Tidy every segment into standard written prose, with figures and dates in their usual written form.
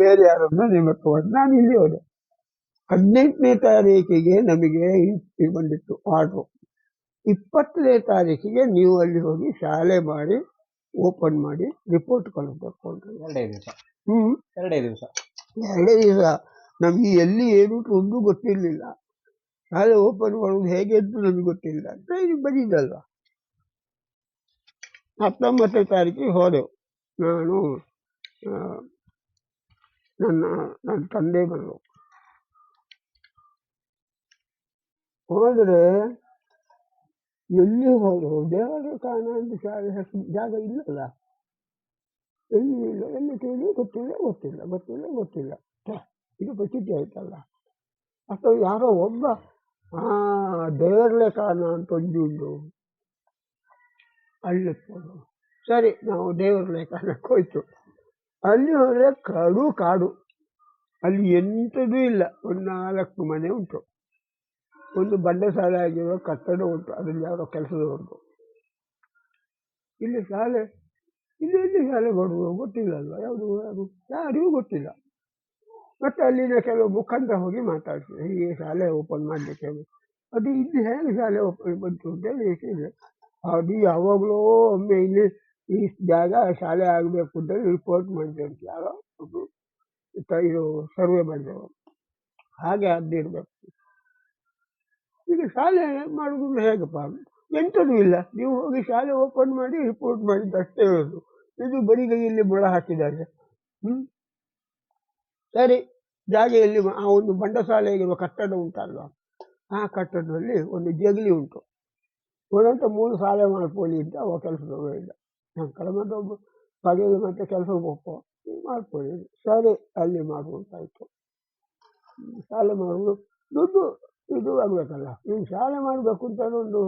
ಬೇರೆ ಯಾರನ್ನು ನೇಮಕ ಮಾಡಿ ನಾನು ಇಲ್ಲಿ ಹೋದೆ. 18ನೇ ತಾರೀಕಿಗೆ ನಮಗೆ ಇದು ಬಂದಿತ್ತು ಆರ್ಡ್ರು. 20ನೇ ತಾರೀಕಿಗೆ ನೀವು ಅಲ್ಲಿ ಹೋಗಿ ಶಾಲೆ ಮಾಡಿ ಓಪನ್ ಮಾಡಿ ರಿಪೋರ್ಟ್ ಕೊಡಬೇಕು ಅಂತ. 2 ದಿವಸ ನಮಗೆ ಎಲ್ಲಿ ಏನು ಒಂದು ಗೊತ್ತಿರಲಿಲ್ಲ. ಶಾಲೆ ಓಪನ್ ಮಾಡೋದು ಹೇಗೆ ಅಂತ ನಮಗೆ ಗೊತ್ತಿಲ್ಲ ಅಂತ ಇದು ಬಂದಿದ್ದಲ್ವ. 19ನೇ ತಾರೀಕಿಗೆ ಹೋದೆವು. ನಾನು ನನ್ನ ತಂದೆ ಬಂದರು. ಹೋದರೆ ಎಲ್ಲಿ ಹೋದರು ದೇವರ ಕಾರಣ ಅಂತ ಶಾಲೆ ಹೆಸರು ಜಾಗ ಇಲ್ಲಲ್ಲ, ಎಲ್ಲಿ ಇಲ್ಲ, ಎಲ್ಲಿ ಕೇಳಿ ಗೊತ್ತಿಲ್ಲ. ಇದು ಪ್ರಸಿದ್ಧಿ ಆಯ್ತಲ್ಲ. ಅಥವಾ ಯಾರೋ ಒಬ್ಬ ದೇವರಲ್ಲೇ ಕಾರಣ ಅಂತ ಒಂದು ಅಲ್ಲಿ ಸರಿ, ನಾವು ದೇವರಲ್ಲೇ ಕಾರಣಕ್ಕೆ ಹೋಯ್ತು. ಅಲ್ಲಿ ಹೋದರೆ ಕಾಡು, ಅಲ್ಲಿ ಎಂಥದೂ ಇಲ್ಲ. ಒಂದು 4 ಮನೆ ಉಂಟು, ಒಂದು ಬಂಡೆ ಶಾಲೆ ಆಗಿರೋ ಕಟ್ಟಡ ಉಂಟು, ಅದರಲ್ಲಿ ಯಾರೋ ಕೆಲಸದವ್ರದ್ದು. ಇಲ್ಲಿ ಎಲ್ಲಿ ಶಾಲೆ ಮಾಡುವುದು ಗೊತ್ತಿಲ್ಲ ಅಲ್ವಾ, ಯಾರಿಗೂ ಗೊತ್ತಿಲ್ಲ. ಮತ್ತೆ ಅಲ್ಲಿನ ಕೆಲವು ಮುಖಂಡರ ಹೋಗಿ ಮಾತಾಡ್ತೀವಿ, ಹೀಗೆ ಶಾಲೆ ಓಪನ್ ಮಾಡಲಿಕ್ಕೆ. ಅದು ಇಲ್ಲಿ ಹೇಗೆ ಶಾಲೆ ಓಪನ್ ಬಂತು ಅಂತ ಹೇಳಿ, ಅದು ಯಾವಾಗಲೂ ಒಮ್ಮೆ ಇಲ್ಲಿ ಈ ಜಾಗ ಶಾಲೆ ಆಗಬೇಕು ಅಂತ ರಿಪೋರ್ಟ್ ಮಾಡಿದೆ ಅಂತ ಯಾರೋ ಒಬ್ಬರು ಇದು ಸರ್ವೆ ಮಾಡಿದೆವು. ಹಾಗೆ ಅದಿರಬೇಕು. ಈಗ ಶಾಲೆ ಮಾಡೋದು ಹೇಗಪ್ಪ? ಎಂಥದೂ ಇಲ್ಲ. ನೀವು ಹೋಗಿ ಶಾಲೆ ಓಪನ್ ಮಾಡಿ ರಿಪೋರ್ಟ್ ಮಾಡಿದ್ದು ಅಷ್ಟೇ ಹೇಳೋದು. ಇದು ಬರಿಗೈಯಲ್ಲಿ ಮೊಳ ಹಾಕಿದ್ದಾರೆ. ಸರಿ, ಜಾಗೆಯಲ್ಲಿ ಆ ಒಂದು ಬಂಡಸಾಲೆಗಿರುವ ಕಟ್ಟಡ ಉಂಟಲ್ವ, ಆ ಕಟ್ಟಡದಲ್ಲಿ ಒಂದು ಜಗಲಿ ಉಂಟು. ಒಂದಂತ 3 ಶಾಲೆ ಮಾಡ್ಕೊಳ್ಳಿ ಅಂತ ಅವ ಕೆಲಸದವರು ಹೇಳಿದ. ನಾನು ಕಳೆದ ಒಬ್ಬ ಬಗೆಯಲ್ಲಿ ಮತ್ತೆ ಕೆಲಸ ಹೋಗ್ಕೊ ಮಾಡ್ಕೊಳ್ಳಿ. ಸರಿ, ಅಲ್ಲಿ ಮಾಡುವಂತಾಯ್ತು. ಶಾಲೆ ಮಾಡುವುದು ದುಡ್ಡು ಇದು ಆಗ್ಬೇಕಲ್ಲ. ನೀವು ಶಾಲೆ ಮಾಡಬೇಕು ಅಂತ ಒಂದು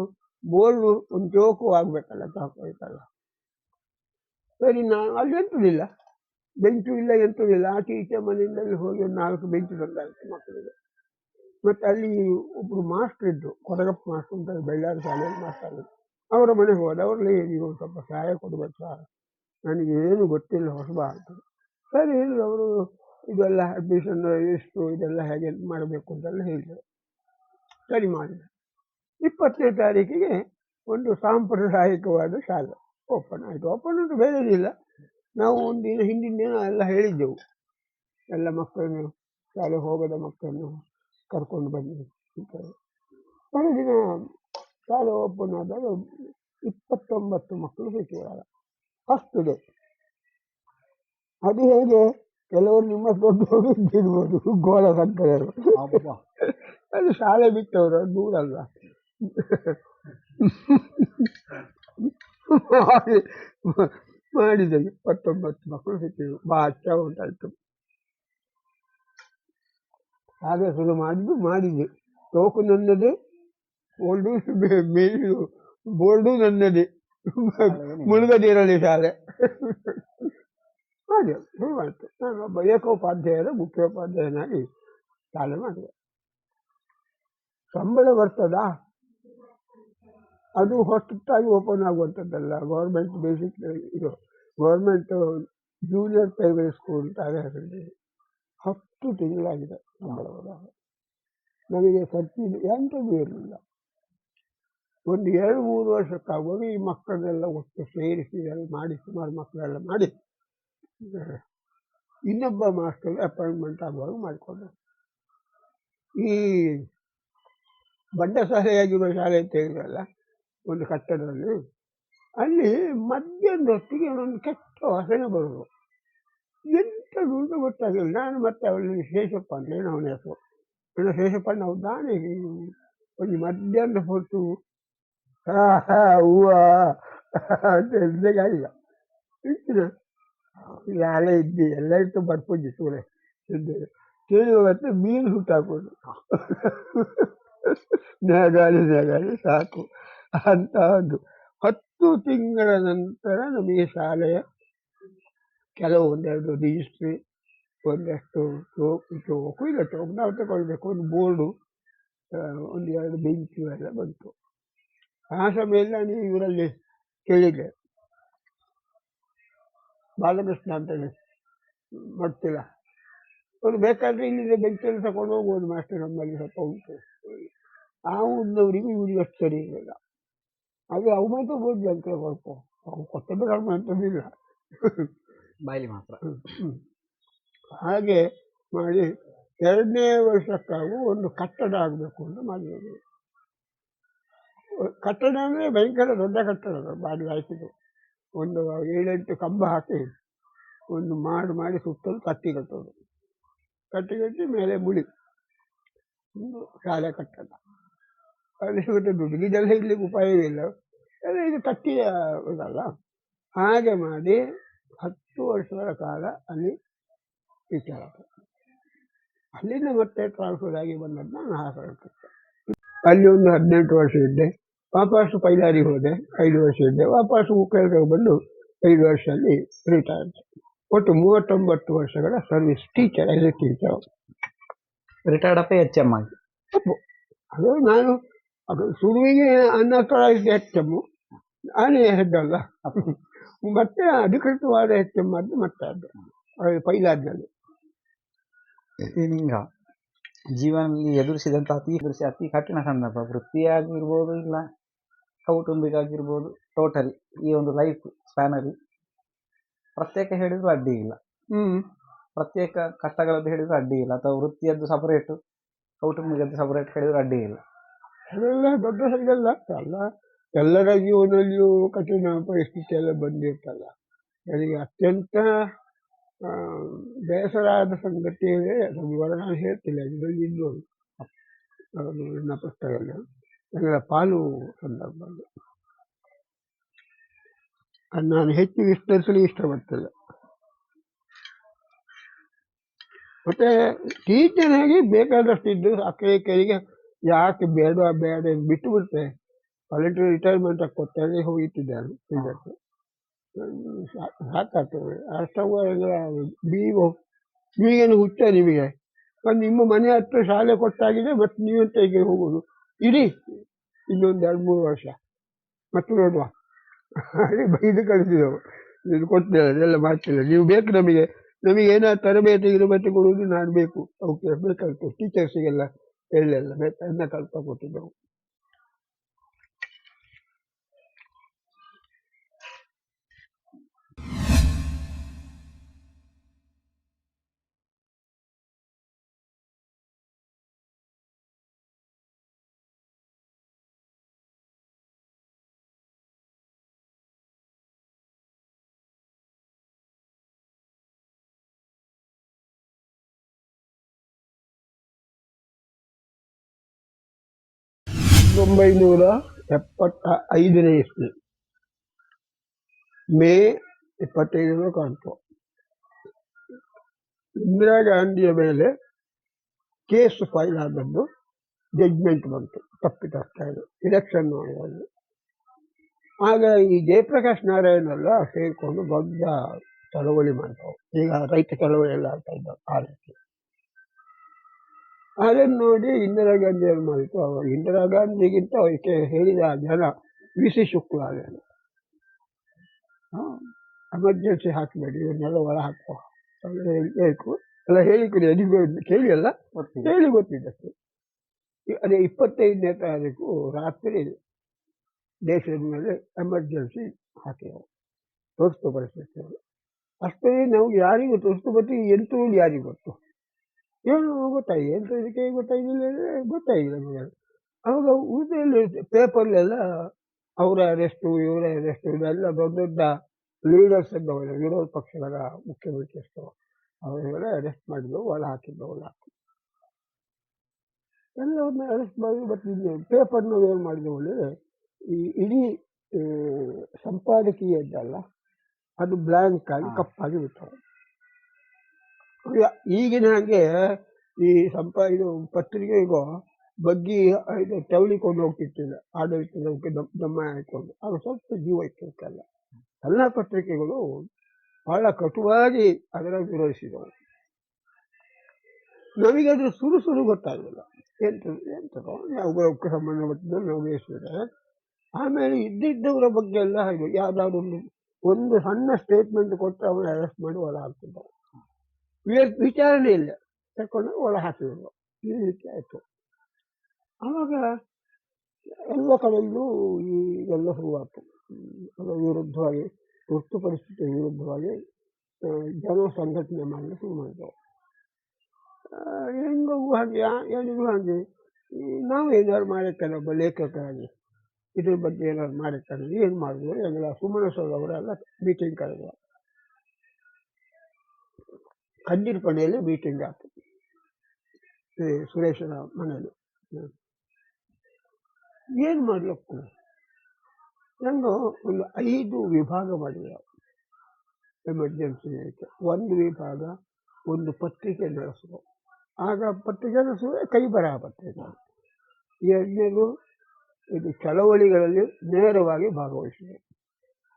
ಬೋರ್ಡು, ಒಂದು ಜೋಕು ಆಗ್ಬೇಕಲ್ಲ, ಆಯ್ತಲ್ಲ. ಸರಿ, ನಾನು ಅಲ್ಲಿ ಎಂತದಿಲ್ಲ, ಬೆಂಚು ಇಲ್ಲ, ಎಂತದಿಲ್ಲ. ಆಚೆ ಈಚೆ ಮನೆಯಿಂದಲೇ ಹೋಗಿ ಒಂದು 4 ಬೆಂಚು ತಂದಾಯ್ತು ಮಕ್ಕಳಿಗೆ. ಮತ್ತೆ ಅಲ್ಲಿ ಒಬ್ರು ಮಾಸ್ಟರ್ ಇದ್ರು, ಕೊಡಗಪ್ಪ ಮಾಸ್ಟರ್ ಅಂತ, ಬಳ್ಳಾರಿ ಶಾಲೆಯಲ್ಲಿ ಮಾಸ್ಟರ್ ಇದ್ರು. ಅವರ ಮನೆಗೆ ಹೋದ. ಅವರಲ್ಲಿ ನೀವು ಸ್ವಲ್ಪ ಸಹಾಯ ಕೊಡಬೇಕು ಸರ್, ನನಗೇನು ಗೊತ್ತಿಲ್ಲ, ಹೊಸಬ ಅಂತ. ಸರಿ ಹೇಳಿದ್ರು. ಅವರು ಇದೆಲ್ಲ ಅಡ್ಮಿಷನ್ ಎಷ್ಟು, ಇದೆಲ್ಲ ಹೇಗೆ ಮಾಡಬೇಕು ಅಂತೆಲ್ಲ ಹೇಳಿದರು. ಸರಿ ಮಾಡಿದೆ. 20ನೇ ತಾರೀಕಿಗೆ ಒಂದು ಸಾಂಪ್ರದಾಯಿಕವಾದ ಶಾಲೆ ಓಪನ್ ಆಯಿತು. ಓಪನ್ ಅಂತ ಬೇರೆದಿಲ್ಲ, ನಾವು ಒಂದಿನ ಹಿಂದಿನ ದಿನ ಎಲ್ಲ ಹೇಳಿದ್ದೆವು. ಎಲ್ಲ ಮಕ್ಕಳನ್ನು, ಶಾಲೆ ಹೋಗದ ಮಕ್ಕಳನ್ನು ಕರ್ಕೊಂಡು ಬನ್ನಿ ಅಂತ. ಮರುದಿನ ಶಾಲೆ ಓಪನ್ ಆದಾಗ 29 ಮಕ್ಕಳು ಸಿಕ್ಕಿದ್ದಾರೆ ಫಸ್ಟ್ ಡೇ. ಅದು ಹೇಗೆ, ಕೆಲವರು ನಿಮ್ಮ ದೊಡ್ಡವರು ಇದ್ದಿರ್ಬೋದು, ಗೋಳ ಸಂಕರರು. ಅದು ಶಾಲೆ ಬಿಟ್ಟವರು, ಅದು ದೂರಲ್ಲ. ಮಾಡಿದೆ. 29 ಮಕ್ಕಳು ಸಿಕ್ಕಿದ್ರು. ಬಾಚ ಉಂಟಾಯ್ತು. ಹಾಗೆ ಶುರು ಮಾಡಿದ್ವಿ. ಟೋಕು ನನ್ನದೇ, ಬೋರ್ಡು ನನ್ನದೇ, ಮುಳುಗದಿರಲಿ ಶಾಲೆ. ಹಾಗೆ ಶುರುವಾಯಿತು. ನಾನು ಒಬ್ಬ ಏಕೋಪಾಧ್ಯಾಯರ ಮುಖ್ಯೋಪಾಧ್ಯಾಯನಾಗಿ ಶಾಲೆ ಮಾಡಿದೆ. ಸಂಬಳ ಬರ್ತದಾ? ಅದು ಹೊಸತಾಗಿ ಓಪನ್ ಆಗುವಂಥದ್ದಲ್ಲ. ಗೌರ್ಮೆಂಟ್ ಬೇಸಿಕ್ ಇದು ಗೌರ್ಮೆಂಟ್ ಜೂನಿಯರ್ ಪ್ರೈಮರಿ ಸ್ಕೂಲ್ ಅಂತ ಹೇಳಿ 10 ತಿಂಗಳಾಗಿದೆ ಸಂಬಳ ಬರೋದು. ನಮಗೆ ಖರ್ಚಿಗೆ ಎಂಥದ್ದು ಇರಲಿಲ್ಲ. ಒಂದು 2-3 ವರ್ಷಕ್ಕಾಗುವಾಗ ಈ ಮಕ್ಕಳನ್ನೆಲ್ಲ ಒಟ್ಟು ಸೇರಿಸಿ ಎಲ್ಲ ಮಾಡಿ, ಸುಮಾರು ಮಕ್ಕಳೆಲ್ಲ ಮಾಡಿ, ಇನ್ನೊಬ್ಬ ಮಾಸ್ಟರ್ಗೆ ಅಪಾಯಿಂಟ್ಮೆಂಟ್ ಆಗುವಾಗ ಮಾಡಿಕೊಂಡೆ. ಈ ಬಂಡಸಾಲೆಯಾಗಿರುವ ಶಾಲೆ ಅಂತ ಹೇಳಿದ್ರಲ್ಲ, ಒಂದು ಕಟ್ಟಡದಲ್ಲಿ, ಅಲ್ಲಿ ಮಧ್ಯಾಹ್ನದ ಹೊತ್ತಿಗೆ ಒಂದು ಕೆಟ್ಟ ವಾಸನೆ ಬರೋದು. ಎಂಥದ್ದು ಅಂತ ಗೊತ್ತಾಗಲಿಲ್ಲ. ನಾನು ಮತ್ತೆ ಅವಳಿಗೆ ಶೇಷಪ್ಪ ಅಂತ ಹೇಳಿ ಅವನ ಹೆಸರು. ನನ್ನ ಶೇಷಪ್ಪ ನಾವು ದಾಣೆ ಒಂದು ಮಧ್ಯಾಹ್ನದ ಹೊತ್ತು ಹೂವ ಅಂತ ಹೇಳಿದಾಗಿಲ್ಲ ಇಟ್ಟಿನ ಶಾಲೆ ಇದ್ದಿ ಎಲ್ಲ ಇಟ್ಟು ಬರ್ಪುಜ್ಜಿ ಸೂಳೆ ಇದ್ದೇವೆ. ಕೇಳುವ ಮತ್ತೆ ಮೀನು ಸುಟ್ಟಾಕೋದು, ನೇಗಾಲಿ ಸಾಕು ಅಂತ ಒಂದು 10 ತಿಂಗಳ ನಂತರ ನಮಗೆ ಶಾಲೆಯ ಕೆಲವು 1-2 ರಿಜಿಸ್ಟ್ರಿ, ಒಂದಷ್ಟು ಚೋಕು ಇಲ್ಲ, ಚೋಕು ನಾವು ತಗೊಳ್ಬೇಕು, ಒಂದು ಬೋರ್ಡು, 1-2 ಬೆಂಚು ಎಲ್ಲ ಬಂತು. ಆ ಸಮಯದಲ್ಲಿ ನಾನು ಇವರಲ್ಲಿ ಕೇಳಿದ್ದೆ, ಬಾಲಕೃಷ್ಣ ಅಂತೇಳಿ ಮಾಡ್ತಿಲ್ಲ, ಅವ್ರು ಬೇಕಾದ್ರೆ ಇಲ್ಲಿಂದ ಬೆಂಚಲ್ಲಿ ತಗೊಂಡು ಹೋಗ್ಬೋದು ಮಾಸ್ಟರ್, ನಮ್ಮಲ್ಲಿ ಸ್ವಲ್ಪ ಉಂಟು. ಆ ಊರಿನವರಿಗೂ ಇವ್ರಿಗೆ ಅಷ್ಟು ಸರಿ ಇರಲಿಲ್ಲ. ಅದು ಅವು ಮಾತ್ರ ಓದ್ಲಿ ಅಂತ ಸ್ವಲ್ಪ ಅವು ಕೊಟ್ಟದ್ದು ಕಡಿಮೆ ಅಂತದಿಲ್ಲ. ಬಾಯಿಲಿ ಮಾತ್ರ. ಹಾಗೆ ಮಾಡಿ 2ನೇ ವರ್ಷಕ್ಕಾಗೂ ಒಂದು ಕಟ್ಟಡ ಆಗಬೇಕು ಅಂತ ಮಾಡಿದ್ರು. ಕಟ್ಟಡ ಅಂದರೆ ಭಯಂಕರ ದೊಡ್ಡ ಕಟ್ಟಡ ಬಾಡಿ ಹಾಕಿದ್ದು. ಒಂದು 7-8 ಕಂಬ ಹಾಕಿ ಒಂದು ಮಾಡಿ ಸುತ್ತಲೂ ಕಟ್ಟಿ ಕಟ್ಟೋದು. ಕಟ್ಟಿ ಮೇಲೆ ಮುಳಿ ಒಂದು ಶಾಲೆ ಕಟ್ಟಡ. ಅಲ್ಲಿ ಮತ್ತೆ ದುಡ್ಡಿಗೆಲ್ಲ ಇಡ್ಲಿಕ್ಕೆ ಉಪಾಯವಿಲ್ಲ, ಎಲ್ಲ ಇದು ಕಟ್ಟಿಯ ಇದಲ್ಲ. ಹಾಗೆ ಮಾಡಿ 10 ವರ್ಷಗಳ ಕಾಲ ಅಲ್ಲಿ ಟೀಚರ್ ಆಗ್ತದೆ. ಅಲ್ಲಿಂದ ಮತ್ತೆ ಟ್ರಾನ್ಸ್ಫರ್ ಆಗಿ ಬಂದದ್ದು ನಾನು ಹಾಸನಕ್ಕೆ. ಅಲ್ಲಿ ಒಂದು 18 ವರ್ಷ ಇದ್ದೆ. ವಾಪಸ್ಸು ಪೈಲಾರಿಗೆ ಹೋದೆ, 5 ವರ್ಷ ಇದ್ದೆ. ವಾಪಸ್ಸು ಉಕ್ಕಲ್ಗೆ ಬಂದು 5 ವರ್ಷ ಅಲ್ಲಿ ರಿಟೈರ್ಡ್. ಒಟ್ಟು 39 ವರ್ಷಗಳ service teacher, as A teacher. Retired ಅಪ್ಪ HM ಆಗಿ. ಅದು ನಾನು ಅದು ಶುರುವಿಗೆ ಅನ್ಅಥರೈಸ್ಡ್ HM, ನಾನೇ ಹೆಡ್ ಅಲ್ಲ. ಮತ್ತೆ ಅಧಿಕೃತವಾದ HM ಅದು ಮತ್ತೆ ಅದು ಪೈಲಾದ್ನಲ್ಲಿ. ಈಗ ಜೀವನದಲ್ಲಿ ಎದುರಿಸಿದಂಥ ಅತಿ ಕಠಿಣ ಸಂದರ್ಭ, ವೃತ್ತಿಯಾಗಿರ್ಬೋದು ಇಲ್ಲ ಕೌಟುಂಬಿಕ ಆಗಿರ್ಬೋದು, ಟೋಟಲಿ ಈ ಒಂದು ಲೈಫ್ ಸ್ಪ್ಯಾನಲ್ಲಿ ಪ್ರತ್ಯೇಕ ಹೇಳಿದ್ರು ಅಡ್ಡಿ ಇಲ್ಲ, ಪ್ರತ್ಯೇಕ ಕಷ್ಟಗಳದ್ದು ಹೇಳಿದ್ರು ಅಡ್ಡಿ ಇಲ್ಲ, ಅಥವಾ ವೃತ್ತಿಯದ್ದು ಸಪರೇಟು ಕೌಟುಂಬಿಕದ್ದು ಸಪರೇಟ್ ಹೇಳಿದ್ರು ಅಡ್ಡಿ ಇಲ್ಲ. ಅದೆಲ್ಲ ದೊಡ್ಡ ಸಂಗಲ್ಲ ಅಲ್ಲ. ಎಲ್ಲರ ಜೀವನದಲ್ಲಿಯೂ ಕಠಿಣ ಪರಿಸ್ಥಿತಿ ಎಲ್ಲ ಬಂದಿರ್ತಲ್ಲ. ನನಗೆ ಅತ್ಯಂತ ಬೇಸರ ಆದ ಸಂಗತಿ ಅದು ನಾನು ಹೇಳ್ತಿಲ್ಲ, ಇದರಲ್ಲಿ ಇದ್ದೋದು ನನ್ನ ಪುಸ್ತಕದಲ್ಲಿ ನನ್ನ ಪಾಲು ಸಂದರ್ಭ. ಅದು ನಾನು ಹೆಚ್ಚು ವಿಸ್ತರಿಸಲು ಇಷ್ಟಪಡ್ತಿಲ್ಲ. ಮತ್ತೆ ಟೀಚರ್ ಆಗಿ ಬೇಕಾದಷ್ಟು ಇದ್ದು ಅಕ್ಕರಿಗೆ ಯಾಕೆ ಬೇಡ ಬಿಟ್ಟು ಬಿಡ್ತೆ. ವಾಲಂಟರಿ ರಿಟೈರ್ಮೆಂಟ್ ಕೊಟ್ಟರೆ ಹೋಗಿಟ್ಟಿದ್ದಾನೆ ಟೀಚರ್ಸ್. ಸಾಕಾಗ್ತದೆ ಅಷ್ಟವ. ನೀವೇನು ಹುಚ್ಚ ನಿಮಗೆ? ನಿಮ್ಮ ಮನೆ ಹತ್ರ ಶಾಲೆ ಕೊಟ್ಟಾಗಿದೆ, ಮತ್ತೆ ನೀವಂತ ಈಗ ಹೋಗೋದು ಇಡೀ ಇನ್ನೊಂದು 2-3 ವರ್ಷ ಮತ್ತೆ ನೋಡುವ ಹಾಗೆ ಬೈದು ಕಳಿಸಿದೆವು. ಇದು ಕೊಡ್ತೇವೆ, ಅದೆಲ್ಲ ಮಾಡ್ತಿಲ್ಲ, ನೀವು ಬೇಕು ನಮಗೆ ಏನಾದ್ರು ತರಬೇತಿ ಕೊಡುವುದು ನಾನು ಬೇಕು. ಅವಕ್ಕೆ ಬೇಕಾಗ್ತದೆ ಟೀಚರ್ಸಿಗೆಲ್ಲ ಎಲ್ಲೆಲ್ಲ ಬೇಕಾದ ಕಲ್ಪ ಕೊಟ್ಟಿದ್ದೆವು. (1975) ಇಸ್ವಿ ಮೇ 25 ಕಾಣ್ತು. ಇಂದಿರಾ ಗಾಂಧಿಯ ಮೇಲೆ ಕೇಸ್ ಫೈಲ್ ಆದದ್ದು, ಜಡ್ಜ್ಮೆಂಟ್ ಬಂತು ತಪ್ಪಿತಸ್ಥರು ಎಲೆಕ್ಷನ್ ಮಾಡುವಾಗ. ಆಗ ಈ ಜಯಪ್ರಕಾಶ್ ನಾರಾಯಣ್ ಎಲ್ಲ ಸೇರಿಕೊಂಡು ದೊಡ್ಡ ಚಳವಳಿ ಮಾಡ್ತಾವೆ. ಈಗ ರೈತ ಚಳವಳಿ ಎಲ್ಲ ಆಗ್ತಾ ಇದ್ದ ಆ ರೀತಿ. ಅದನ್ನು ನೋಡಿ ಇಂದಿರಾ ಗಾಂಧಿ ಏನು ಮಾಡಿತು, ಅವಾಗ ಇಂದಿರಾ ಗಾಂಧಿಗಿಂತ ಅವಕ್ಕೆ ಹೇಳಿದ ಜನ ವಿ.ಸಿ. ಶುಕ್ಲಾದೇನು ಎಮರ್ಜೆನ್ಸಿ ಹಾಕಬೇಡಿ, ಇವನ್ನೆಲ್ಲ ಒಳ ಹಾಕುವ ಬೇಕು ಎಲ್ಲ ಹೇಳಿಕೊಡಿ. ಅದು ಕೇಳಿ ಅಲ್ಲ, ಹೇಳಿ ಗೊತ್ತಿದ್ದಷ್ಟು. ಅದೇ 25ನೇ ತಾರೀಕು ರಾತ್ರಿ ದೇಶದ ಮೇಲೆ ಎಮರ್ಜೆನ್ಸಿ ಹಾಕಿದೆವು, ತುರ್ತು ಪರಿಸ್ಥಿತಿ. ಅಷ್ಟೇ ನಮ್ಗೆ ಯಾರಿಗೂ ತುರ್ತು ಬತ್ತಿ ಎಂಟು ಯಾರಿಗೂ ಗೊತ್ತು, ಏನು ಗೊತ್ತಾಗಿದೆ ಎಂತ ಇದಕ್ಕೆ ಗೊತ್ತಾಗಿಲ್ಲ, ಗೊತ್ತಾಗಿಲ್ಲ ನಮಗೆ. ಅವಾಗ ಉಳಿದಲ್ಲಿ ಪೇಪರ್ಲೆಲ್ಲ ಅವರ ಅರೆಸ್ಟು ಇವರ ಅರೆಸ್ಟು ಇದೆಲ್ಲ ದೊಡ್ಡ ದೊಡ್ಡ ಲೀಡರ್ಸ್ ಇದ್ದವರು, ವಿರೋಧ ಪಕ್ಷಗಳ ಮುಖ್ಯಮಂತ್ರಿಗಳು ಅವರೆಲ್ಲ ಅರೆಸ್ಟ್ ಮಾಡಿದ್ರು, ಒಳ ಹಾಕಿದ್ದು ಎಲ್ಲವನ್ನ ಅರೆಸ್ಟ್ ಮಾಡಿ. ಬಟ್ ಪೇಪರ್ನ ಏನು ಮಾಡಿದವಲ್ಲಿ ಈ ಇಡೀ ಸಂಪಾದಕೀಯ ಇದ್ದಲ್ಲ ಅದು ಬ್ಲ್ಯಾಂಕ್ ಆಗಿ ಕಪ್ಪಾಗಿ ಬಿಟ್ಟರು. ಈಗಿನ ಹಾಗೆ ಈ ಇದು ಪತ್ರಿಕೆಗೂ ಬಗ್ಗಿ ಇದು ತೆವಳಿಕೊಂಡು ಹೋಗ್ತಿರ್ತಿಲ್ಲ, ಆಡಳಿತಕ್ಕೆ ದಮ್ಮ ಹಾಕೊಂಡು. ಅದು ಸ್ವಲ್ಪ ಜೀವ ಇಟ್ಟಿರ್ತಲ್ಲ. ಎಲ್ಲ ಪತ್ರಿಕೆಗಳು ಬಹಳ ಕಟುವಾಗಿ ಅದರ ವಿರೋಧಿಸಿದವು. ನಮಗದು ಸುರು ಗೊತ್ತಾಗಲಿಲ್ಲ, ಎಂತದೋ ಅವುಗಳಕ್ಕೆ ಸಂಬಂಧಪಟ್ಟಿದ್ದು ನಾವು ಬೇಯಿಸಿದ್ರೆ. ಆಮೇಲೆ ಇದ್ದಿದ್ದವರ ಬಗ್ಗೆ ಎಲ್ಲ ಹಾಗೆ ಯಾವುದಾದ್ರು ಒಂದು ಸಣ್ಣ ಸ್ಟೇಟ್ಮೆಂಟ್ ಕೊಟ್ಟು ಅವನ್ನ ಅರೆಸ್ಟ್ ಮಾಡಿ ಹೊರ ಹಾಕ್ತಿದ್ದವು. ವಿಚಾರಣೆ ಇಲ್ಲ, ತಗೊಂಡು ಒಳ ಹಾಕಿದ್ರು. ಈ ರೀತಿ ಆಯಿತು. ಆವಾಗ ಎಲ್ಲ ಕಡೆಯಲ್ಲೂ ಈ ಎಲ್ಲ ಶುರುವಾಯಿತು. ಅದರ ವಿರುದ್ಧವಾಗಿ, ತುರ್ತು ಪರಿಸ್ಥಿತಿಯ ವಿರುದ್ಧವಾಗಿ ಜನ ಸಂಘಟನೆ ಮಾಡಲು ಶುರು ಮಾಡಿದೆವು. ಹೆಂಗೂ ಹಾಗೆ ಏನಿಗೂ ಹಾಗೆ ನಾವು ಏನಾದ್ರು ಮಾಡಿರ್ತಾರೆ ಒಬ್ಬ ಲೇಖಕರಾಗಿ, ಇದ್ರ ಬಗ್ಗೆ ಏನಾದ್ರು ಮಾಡಿರ್ತಾರೆ, ಏನು ಮಾಡಿದ್ರು ಎಲ್ಲ ಸುಮನಸ್ವಾಮಿ ಅವರೆಲ್ಲ ಮೀಟಿಂಗ್ ಕರೆದ್ರು. ಕಂದಿರ್ಪಣೆಯಲ್ಲಿ ಮೀಟಿಂಗ್ ಆಯ್ತು ಸುರೇಶನ ಮನೆಯಲ್ಲಿ. ಏನು ಮಾಡ್ಲಿಕ್ಕೂ ನಂದು ಒಂದು 5 ವಿಭಾಗ ಮಾಡಿದೆ ಎಮರ್ಜೆನ್ಸಿ. ಒಂದು ವಿಭಾಗ ಒಂದು ಪತ್ರಿಕೆ ನಡೆಸುವ, ಆಗ ಪತ್ರಿಕೆ ನಡೆಸುವ ಕೈ ಬರಹ ಪತ್ರಿಕೆ. ಎರಡನೇದು ಇದು ಚಳವಳಿಗಳಲ್ಲಿ ನೇರವಾಗಿ ಭಾಗವಹಿಸಿದೆ.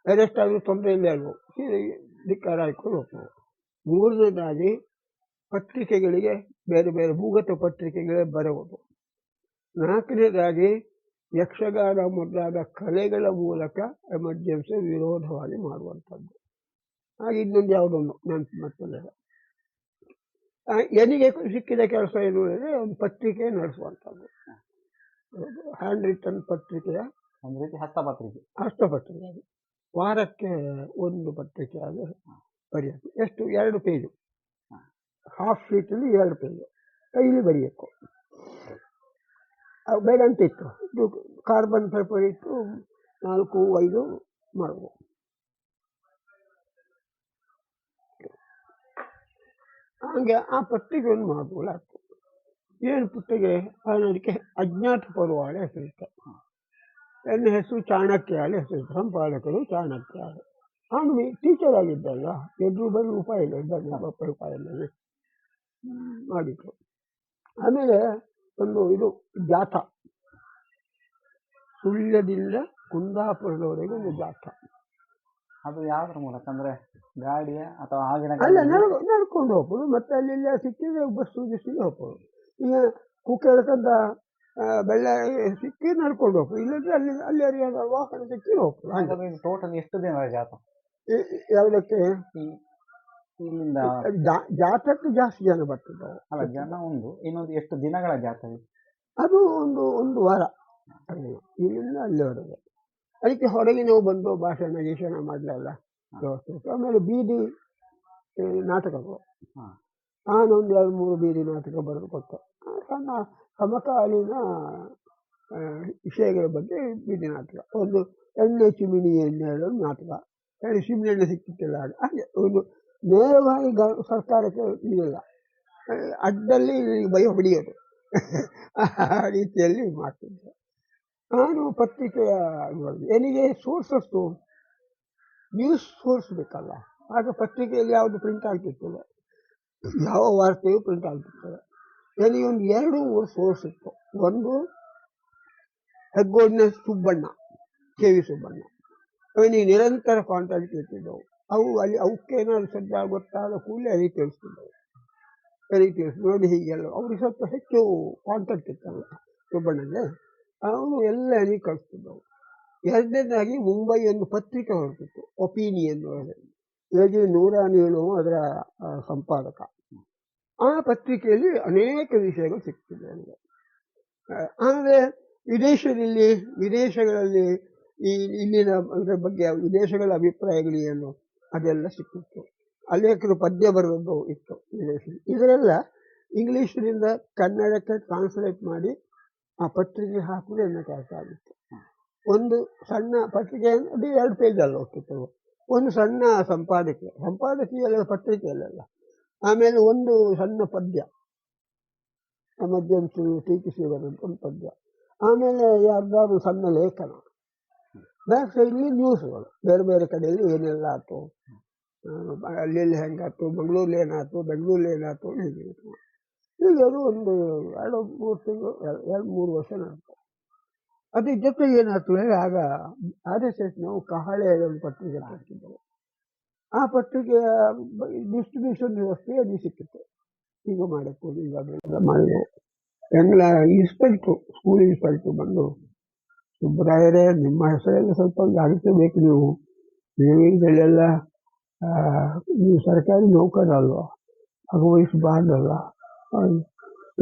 ಅರೆಸ್ಟಾದರೂ ತೊಂದರೆ ಇಲ್ಲ ಅಲ್ವೋ, ಧಿಕ್ಕಾರ ಹಾಕೊಂಡು ಹೋಗ್ತವೆ. ಮೂರನೇದಾಗಿ ಪತ್ರಿಕೆಗಳಿಗೆ ಬೇರೆ ಬೇರೆ ಭೂಗತ ಪತ್ರಿಕೆಗಳೇ ಬರುವುದು. ನಾಲ್ಕನೇದಾಗಿ ಯಕ್ಷಗಾನ ಮೊದಲಾದ ಕಲೆಗಳ ಮೂಲಕ ಎಮರ್ಜೆನ್ಸಿ ವಿರೋಧವಾಗಿ ಮಾಡುವಂಥದ್ದು. ಹಾಗೆ ಇನ್ನೊಂದು ಯಾವುದೊಂದು ನೆನಪು ಮಾಡ್ತದೆ. ಎನಿಗೆ ಸಿಕ್ಕಿದ ಕೆಲಸ ಏನು ಅಂದರೆ ಒಂದು ಪತ್ರಿಕೆ ನಡೆಸುವಂಥದ್ದು. ಹ್ಯಾಂಡ್ ರಿಟನ್ ಪತ್ರಿಕೆಯ ಹಸ್ತಪತ್ರಿಕೆ. ವಾರಕ್ಕೆ ಒಂದು ಪತ್ರಿಕೆ ಆಗಿ ಬರೆಯೋದು. ಎಷ್ಟು? 2 ಪೇಜು, ಹಾಫ್ ಶೀಟಲ್ಲಿ 2 ಪೇಜು ಕೈಲಿ ಬರೆಯಬೇಕು. ಬೇಡ ಅಂತಿತ್ತು, ಇದು ಕಾರ್ಬನ್ ಪೇಪರ್ ಇಟ್ಟು 4-5 ಮಾಡ್ಬೋದು. ಹಾಗೆ ಆ ಪತ್ರಿಕೆಯನ್ನು ಮಾಡ್ಬೋದಾಗ್ತು. ಏನು ಪುಸ್ತಕ? ಅದಕ್ಕೆ ಅಜ್ಞಾತ ಪರ್ವಾಳ ಹೆಸರಿತ್ತು. ನನ್ನ ಹೆಸರು ಚಾಣಕ್ಯ ಅಲ್ಲಿ ಹೆಸರು. ಸಂಪಾದಕರು ಚಾಣಕ್ಯ. ನಾನು ಟೀಚರ್ ಆಗಿದ್ದಲ್ಲ, ಎದುರು ಬರೋ ರೂಪಾಯಿ ಇಲ್ಲ, ಇದ್ದಾಗ ರೂಪಾಯಿಯಲ್ಲಿ ಮಾಡಿದ್ರು. ಆಮೇಲೆ ಒಂದು ಇದು ಜಾಥಾ, ಸುಳ್ಯದಿಂದ ಕುಂದಾಪುರದವರೆಗೆ ಒಂದು ಜಾಥಾ. ಅದು ಯಾವ್ದ್ರ ಮೂಲಕ ಅಂದ್ರೆ ಗಾಡಿಯ ಅಥವಾ ಆಗಿನ ಅಲ್ಲ, ನಡ್ಕೊಂಡು ಹೋಗ್ಬೋದು. ಮತ್ತೆ ಅಲ್ಲಿ ಸಿಕ್ಕಿದ್ರೆ ಬಸ್ಸು ಗಿಸ್ಸಿಗೆ ಹೋಗ್ಬೋದು. ಈಗ ಕುಕ್ಕೇಳ್ಕಂತ ಬೆಳ್ಳಾರಿ ಸಿಕ್ಕಿ ನಡ್ಕೊಂಡು ಹೋಗ್ಬೋದು. ಇಲ್ಲಂದ್ರೆ ಅಲ್ಲಿ ಅರಿಯಾದ ವಾಹನ ಸಿಕ್ಕಿ ಹೋಗ್ಬೋದು. ಟೋಟಲ್ ಎಷ್ಟು ದಿನ ಜಾಥಾ? ಯಾವುದಕ್ಕೆ? ಇಲ್ಲಿಂದ ಜಾಥಕ್ಕೆ ಜಾಸ್ತಿ ಜನ ಬರ್ತಿದ್ದವು. ಅಲ್ಲ, ಜನ ಒಂದು. ಇನ್ನೊಂದು ಎಷ್ಟು ದಿನಗಳ ಜಾಥಾ? ಅದು ಒಂದು ವಾರ ಇಲ್ಲಿಂದ ಅಲ್ಲಿವರೆಗೆ. ಅದಕ್ಕೆ ಹೊರಗೆ ನಾವು ಬಂದು ಭಾಷಣ ಗೀಷಣ ಮಾಡಲಲ್ಲ ವ್ಯವಸ್ಥೆ. ಆಮೇಲೆ ಬೀದಿ ನಾಟಕಗಳು, ನಾನೊಂದು 2-3 ಬೀದಿ ನಾಟಕ ಬರೆದು ಕೊಟ್ಟೆ. ಸಣ್ಣ ಸಮಕಾಲೀನ ವಿಷಯಗಳ ಬಗ್ಗೆ ಬೀದಿ ನಾಟಕ. ಒಂದು ಎಣ್ಣೆ ಚಿಮಿಣಿ ಎಣ್ಣೆ ಹೇಳೋ ನಾಟಕ. ಚಿಮಿಣಿ ಎಣ್ಣೆ ಸಿಕ್ಕಿತ್ತಿಲ್ಲ, ಹಾಗೆ ಒಂದು ನೇರವಾಗಿ ಸರ್ಕಾರಕ್ಕೆ ಇದಿಲ್ಲ, ಅಡ್ಡಲ್ಲಿ ಬೈ ಹೊಡೆಯೋದು ಆ ರೀತಿಯಲ್ಲಿ ಮಾಡ್ತಿದ್ದೆ. ನಾನು ಪತ್ರಿಕೆಯ ಏನಿಗೆ ಸೋರ್ಸಸ್ಸು ನ್ಯೂಸ್ ಸೋರ್ಸ್ ಬೇಕಲ್ಲ. ಆಗ ಪತ್ರಿಕೆಯಲ್ಲಿ ಯಾವುದು ಪ್ರಿಂಟ್ ಆಗ್ತಿರ್ತದೆ, ಯಾವ ವಾರ್ತೆಯು ಪ್ರಿಂಟ್ ಆಗ್ತಿರ್ತದೆ. ನನಗೆ ಒಂದು 2-3 ಸೋರ್ಸ್ ಇತ್ತು. ಒಂದು ಹೆಗ್ಗೋಡಿನ ಸುಬ್ಬಣ್ಣ, ಕೆ ವಿ ಸುಬ್ಬಣ್ಣ. ಅವನಿಗೆ ನಿರಂತರ ಕಾಂಟ್ಯಾಕ್ಟ್ ಇರ್ತಿದ್ದವು. ಅವಕ್ಕೇನಾದ್ರು ಸದ್ಯ ಗೊತ್ತಾದ ಕೂಡಲೇ ಅದಕ್ಕೆ ತಿಳಿಸ್ತಿದ್ದವು. ನೋಡಿ ಹೀಗೆಲ್ಲ ಅವ್ರಿಗೆ ಸ್ವಲ್ಪ ಹೆಚ್ಚು ಕಾಂಟ್ಯಾಕ್ಟ್ ಇತ್ತಲ್ಲ ಸುಬ್ಬಣ್ಣಗೆ, ಅವನು ಎಲ್ಲ ನನಗೆ ಕಳಿಸ್ತಿದ್ದವು. ಎರಡನೇದಾಗಿ ಮುಂಬೈ ಒಂದು ಪತ್ರಿಕೆ ಹೊರಟಿತ್ತು, ಒಪಿನಿಯನ್. ಹೇಗೆ 107 ಅದರ ಸಂಪಾದಕ. ಆ ಪತ್ರಿಕೆಯಲ್ಲಿ ಅನೇಕ ವಿಷಯಗಳು ಸಿಗ್ತಿದೆ ನನಗೆ. ಆದರೆ ವಿದೇಶಗಳಲ್ಲಿ ಇಲ್ಲಿನ ಅದರ ಬಗ್ಗೆ ವಿದೇಶಗಳ ಅಭಿಪ್ರಾಯಗಳು ಏನು ಅದೆಲ್ಲ ಸಿಕ್ಕಿತ್ತು. ಅನೇಕರು ಪದ್ಯ ಬರೆದದ್ದು ಇತ್ತು ವಿದೇಶದಲ್ಲಿ. ಇದರೆಲ್ಲ ಇಂಗ್ಲೀಷಿನಿಂದ ಕನ್ನಡಕ್ಕೆ ಟ್ರಾನ್ಸ್ಲೇಟ್ ಮಾಡಿ ಆ ಪತ್ರಿಕೆ ಹಾಕುವುದು ನನ್ನ ಕೆಲಸ ಆಗಿತ್ತು. ಒಂದು ಸಣ್ಣ ಪತ್ರಿಕೆ, ಅದು 2 ಪೇಜಲ್ಲಿ ಹೋಗ್ತಿತ್ತು. ಒಂದು ಸಣ್ಣ ಸಂಪಾದಕೀಯಲ್ಲ, ಪತ್ರಿಕೆಯಲ್ಲೆಲ್ಲ. ಆಮೇಲೆ ಒಂದು ಸಣ್ಣ ಪದ್ಯ, ಎಮರ್ಜೆನ್ಸಿ ಟೀಕಿಸಿ ಬರೋದು ಒಂದು ಪದ್ಯ. ಆಮೇಲೆ ಯಾರ್ದಾದ್ರು ಸಣ್ಣ ಲೇಖನ. ಬ್ಯಾಕ್ ಸೈಡ್ಲಿ ನ್ಯೂಸ್ಗಳು, ಬೇರೆ ಬೇರೆ ಕಡೆಯಲ್ಲಿ ಏನೆಲ್ಲ ಆಯ್ತು, ಅಲ್ಲಿ ಹೆಂಗಾಯ್ತು, ಮಂಗಳೂರಲ್ಲಿ ಏನಾಯ್ತು, ಬೆಂಗಳೂರಲ್ಲಿ ಏನಾಯ್ತು, ಹೀಗೆ ಅದು ಒಂದು 2-3 ತಿಂಗಳು 2-3 ವರ್ಷ ನಡೆತು. ಅದ್ರ ಜೊತೆಗೆ ಏನಾಯ್ತು ಹೇಳಿ, ಆಗ RSS ನಾವು ಕಹಳೆ ಒಂದು ಪತ್ರಿಕೆ ಹಾಕಿದ್ದೆವು. ಆ ಪತ್ರಿಕೆಯ ಡಿಸ್ಟ್ರಿಬ್ಯೂಷನ್ ವ್ಯವಸ್ಥೆ ಅಲ್ಲಿ ಸಿಕ್ಕಿತ್ತು. ಈಗ ಮಾಡಬೇಕು, ಈಗ ಅದೆಲ್ಲ ಮಾಡಿದೆವು. ಎಲ್ಲ ಸ್ಕೂಲ್ ಇನ್ಸ್ಪೆಕ್ಟ್ರು ಬಂದು, ಸುಬ್ಬರಾಯರೇ ನಿಮ್ಮ ಹೆಸರೆಲ್ಲ ಸ್ವಲ್ಪ ಒಂದು ಅಗತ್ಯಬೇಕು, ನೀವು ಇದರಲ್ಲೆಲ್ಲ ನೀವು ಸರ್ಕಾರಿ ನೌಕರ ಅಲ್ವಾ, ಭಾಗವಹಿಸಬಾರ್ದಲ್ಲ, ಹೌದು.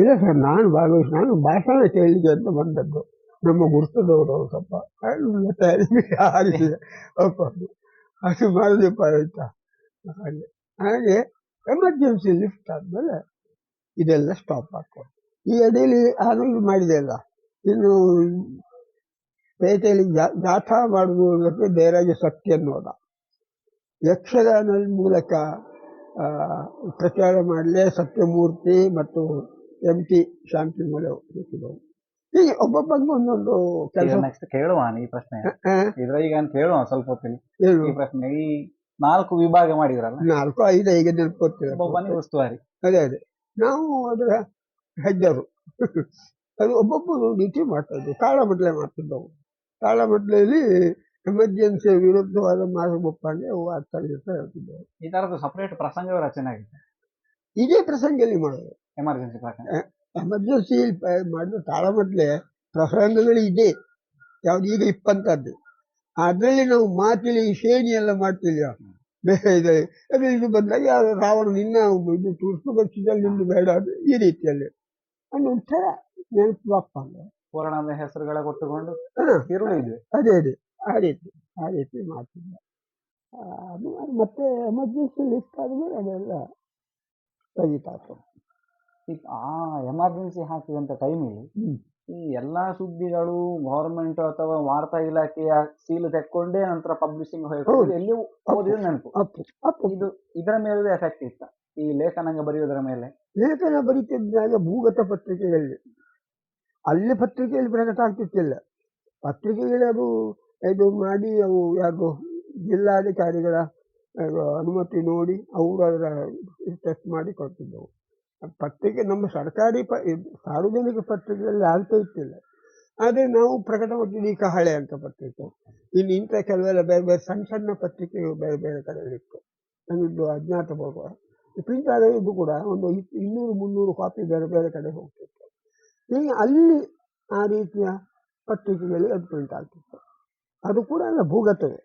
ಇಲ್ಲ ಸರ್, ನಾನು ಭಾಷಣ ಕೇಳಲಿಕ್ಕೆ ಅಂತ ಬಂದದ್ದು. ನಮ್ಮ ಗುರ್ತದವರು ಅವ್ರು ಸ್ವಲ್ಪ ಆರಿಸಿದೆ ಒಪ್ಪದು ಅದು ಮಾಡಲಿಪ್ಪ ಆಯ್ತಾ. ಹಾಗೆ ಹಾಗೆ ಎಮರ್ಜೆನ್ಸಿ ಲಿಫ್ಟ್ ಆದಮೇಲೆ ಇದೆಲ್ಲ ಸ್ಟಾಪ್ ಆಗ್ತದೆ. ಈ ಅಡಿಯಲ್ಲಿ ಆನಂದ್ ಮಾಡಿದೆ ಅಲ್ಲ, ಇನ್ನು ಪೇಟೆಯಲ್ಲಿ ಜಾಥಾ ಮಾಡುವುದಕ್ಕೆ ದೇರಾಜ ಸತ್ಯ ಅನ್ನೋದ ಯಕ್ಷಗಾನದ ಮೂಲಕ ಪ್ರಚಾರ ಮಾಡಲೇ ಸತ್ಯಮೂರ್ತಿ ಮತ್ತು MT ಶಾಂತಿಮೂಲ ಸಿಕ್ಕಿದವು. ಹೀಗೆ ಒಬ್ಬೊಬ್ಬಂಗೆ ಒಂದೊಂದು ಕೆಲಸ. ನೆಕ್ಸ್ಟ್ ಕೇಳುವ ಈ ಪ್ರಶ್ನೆ ಈಗ ಕೇಳುವ ಸ್ವಲ್ಪ ಹೊತ್ತಲ್ಲಿ ಈ ಪ್ರಶ್ನೆ. ಈ 4 ವಿಭಾಗ ಮಾಡಿದ್ರಲ್ಲ, 4-5 ಈಗ ನೆನಪುತ್ತಿಲ್ಲ. ಒಬ್ಬನಿಗೆ ಉಸ್ತುವಾರಿ. ಅದೇ ನಾವು ಅದರ ಹೆಜ್ಜರು. ಅದು ಒಬ್ಬೊಬ್ಬರು ನೀತಿ ಮಾಡ್ತಾ ಇದ್ವು. ತಾಳಮಟ್ಲೆ ಮಾಡ್ತಿದ್ದವು. ತಾಳಮಟ್ಲೆಯಲ್ಲಿ ಎಮರ್ಜೆನ್ಸಿ ವಿರುದ್ಧವಾದ ಮಾಸಗೊಪ್ಪಂಗೆ ಆಗ್ತಾ ಹೇಳ್ತಿದ್ದೆವು. ಈ ತರದ ಸಪರೇಟ್ ಪ್ರಸಂಗ ರಚನೆ ಆಗಿದೆ. ಇದೇ ಪ್ರಸಂಗದಲ್ಲಿ ಮಾಡೋದು ಎಮರ್ಜೆನ್ಸಿ ಪ್ರಸಂಗ. ಎಮರ್ಜೆನ್ಸಿ ಮಾಡಿದ ತಾಳಮಟ್ಲೆ ಪ್ರಸಂಗಗಳು ಇದೆ. ಯಾವ್ದು ಈಗ 20 ಅದರಲ್ಲಿ ನಾವು ಮಾತಿಲಿ ಶ್ರೇಣಿ ಎಲ್ಲ ಮಾಡ್ತಿಲ್ಲ. ಬೇರೆ ಇದೆ ಅದು ಇದು ಬಂದಾಗ ಯಾರು ರಾವಣ ನಿನ್ನ ಇದು ತುರ್ತು ಪಕ್ಷದಲ್ಲಿ ನಿಂದು ಬೇಡ ಅದು ಈ ರೀತಿಯಲ್ಲಿ ಅದೊಂಥರ ನೆನಪಪ್ಪ ಪುರಾಣದ ಹೆಸರುಗಳ ಕೊಟ್ಟುಕೊಂಡು ಅದೇ ಆ ರೀತಿ ಮಾಡ್ತಿದ್ದ. ಅದು ಮತ್ತೆ ಎಮರ್ಜೆನ್ಸಿ ಲಿಸ್ಟ್ ಆದ್ಮೇಲೆ ಅದೆಲ್ಲ ತೆಗಿತಾತು. ಆ ಎಮರ್ಜೆನ್ಸಿ ಹಾಕಿದಂತ ಟೈಮಲ್ಲಿ ಈ ಎಲ್ಲಾ ಸುದ್ದಿಗಳು ಗವರ್ಮೆಂಟ್ ಅಥವಾ ವಾರ್ತಾ ಇಲಾಖೆಯ ಸೀಲು ತೆಕ್ಕೊಂಡೇ ನಂತರ ಪಬ್ಲಿಷಿಂಗ್ ಎಲ್ಲಿ ಓದಿದ್ರೆ ನೆನಪು. ಇದರ ಮೇಲೆ ಎಫೆಕ್ಟ್ ಇತ್ತ ಈ ಲೇಖನ ಬರೆಯೋದರ ಮೇಲೆ? ಲೇಖನ ಬರೀತಿದ್ದಾಗ ಭೂಗತ ಪತ್ರಿಕೆಗಳಲ್ಲಿ, ಅಲ್ಲಿ ಪತ್ರಿಕೆಯಲ್ಲಿ ಪ್ರಕಟ ಆಗ್ತಿತ್ತಿಲ್ಲ. ಪತ್ರಿಕೆಗಳಲ್ಲಿ ಅದು ಇದು ಮಾಡಿ ಅವು ಯಾರು ಜಿಲ್ಲಾಧಿಕಾರಿಗಳ ಅನುಮತಿ ನೋಡಿ ಅವರು ಅದರ ಟೆಸ್ಟ್ ಮಾಡಿ ಕೊಡ್ತಿದ್ದವು. ಪತ್ರಿಕೆ ನಮ್ಮ ಸರ್ಕಾರಿ ಸಾರ್ವಜನಿಕ ಪತ್ರಿಕೆಗಳಲ್ಲಿ ಆಗ್ತಾ ಇತ್ತಿಲ್ಲ. ಆದರೆ ನಾವು ಪ್ರಕಟ ಮಾಡ್ತಿದ್ವಿ ಕಹಳೆ ಅಂತ ಪತ್ರಿಕೆ. ಇನ್ನು ಇಂಥ ಕೆಲವೆಲ್ಲ ಬೇರೆ ಬೇರೆ ಸಣ್ಣ ಸಣ್ಣ ಪತ್ರಿಕೆಗಳು ಬೇರೆ ಬೇರೆ ಕಡೆಗಳಿತ್ತು. ನಮ್ಮದು ಅಜ್ಞಾತ ಹೋಗುವ ಪ್ರಿಂಟ್ ಆಗೋದು ಕೂಡ ಒಂದು 200-300 ಕಾಪಿ ಬೇರೆ ಬೇರೆ ಕಡೆ ಹೋಗ್ತಿತ್ತು. ಹೀಗೆ ಅಲ್ಲಿ ಆ ರೀತಿಯ ಪತ್ರಿಕೆಗಳಿಗೆ ಅದು ಪ್ರಿಂಟ್ ಆಗ್ತಿತ್ತು. ಅದು ಕೂಡ ಅಲ್ಲ ಭೂಗತವೇ,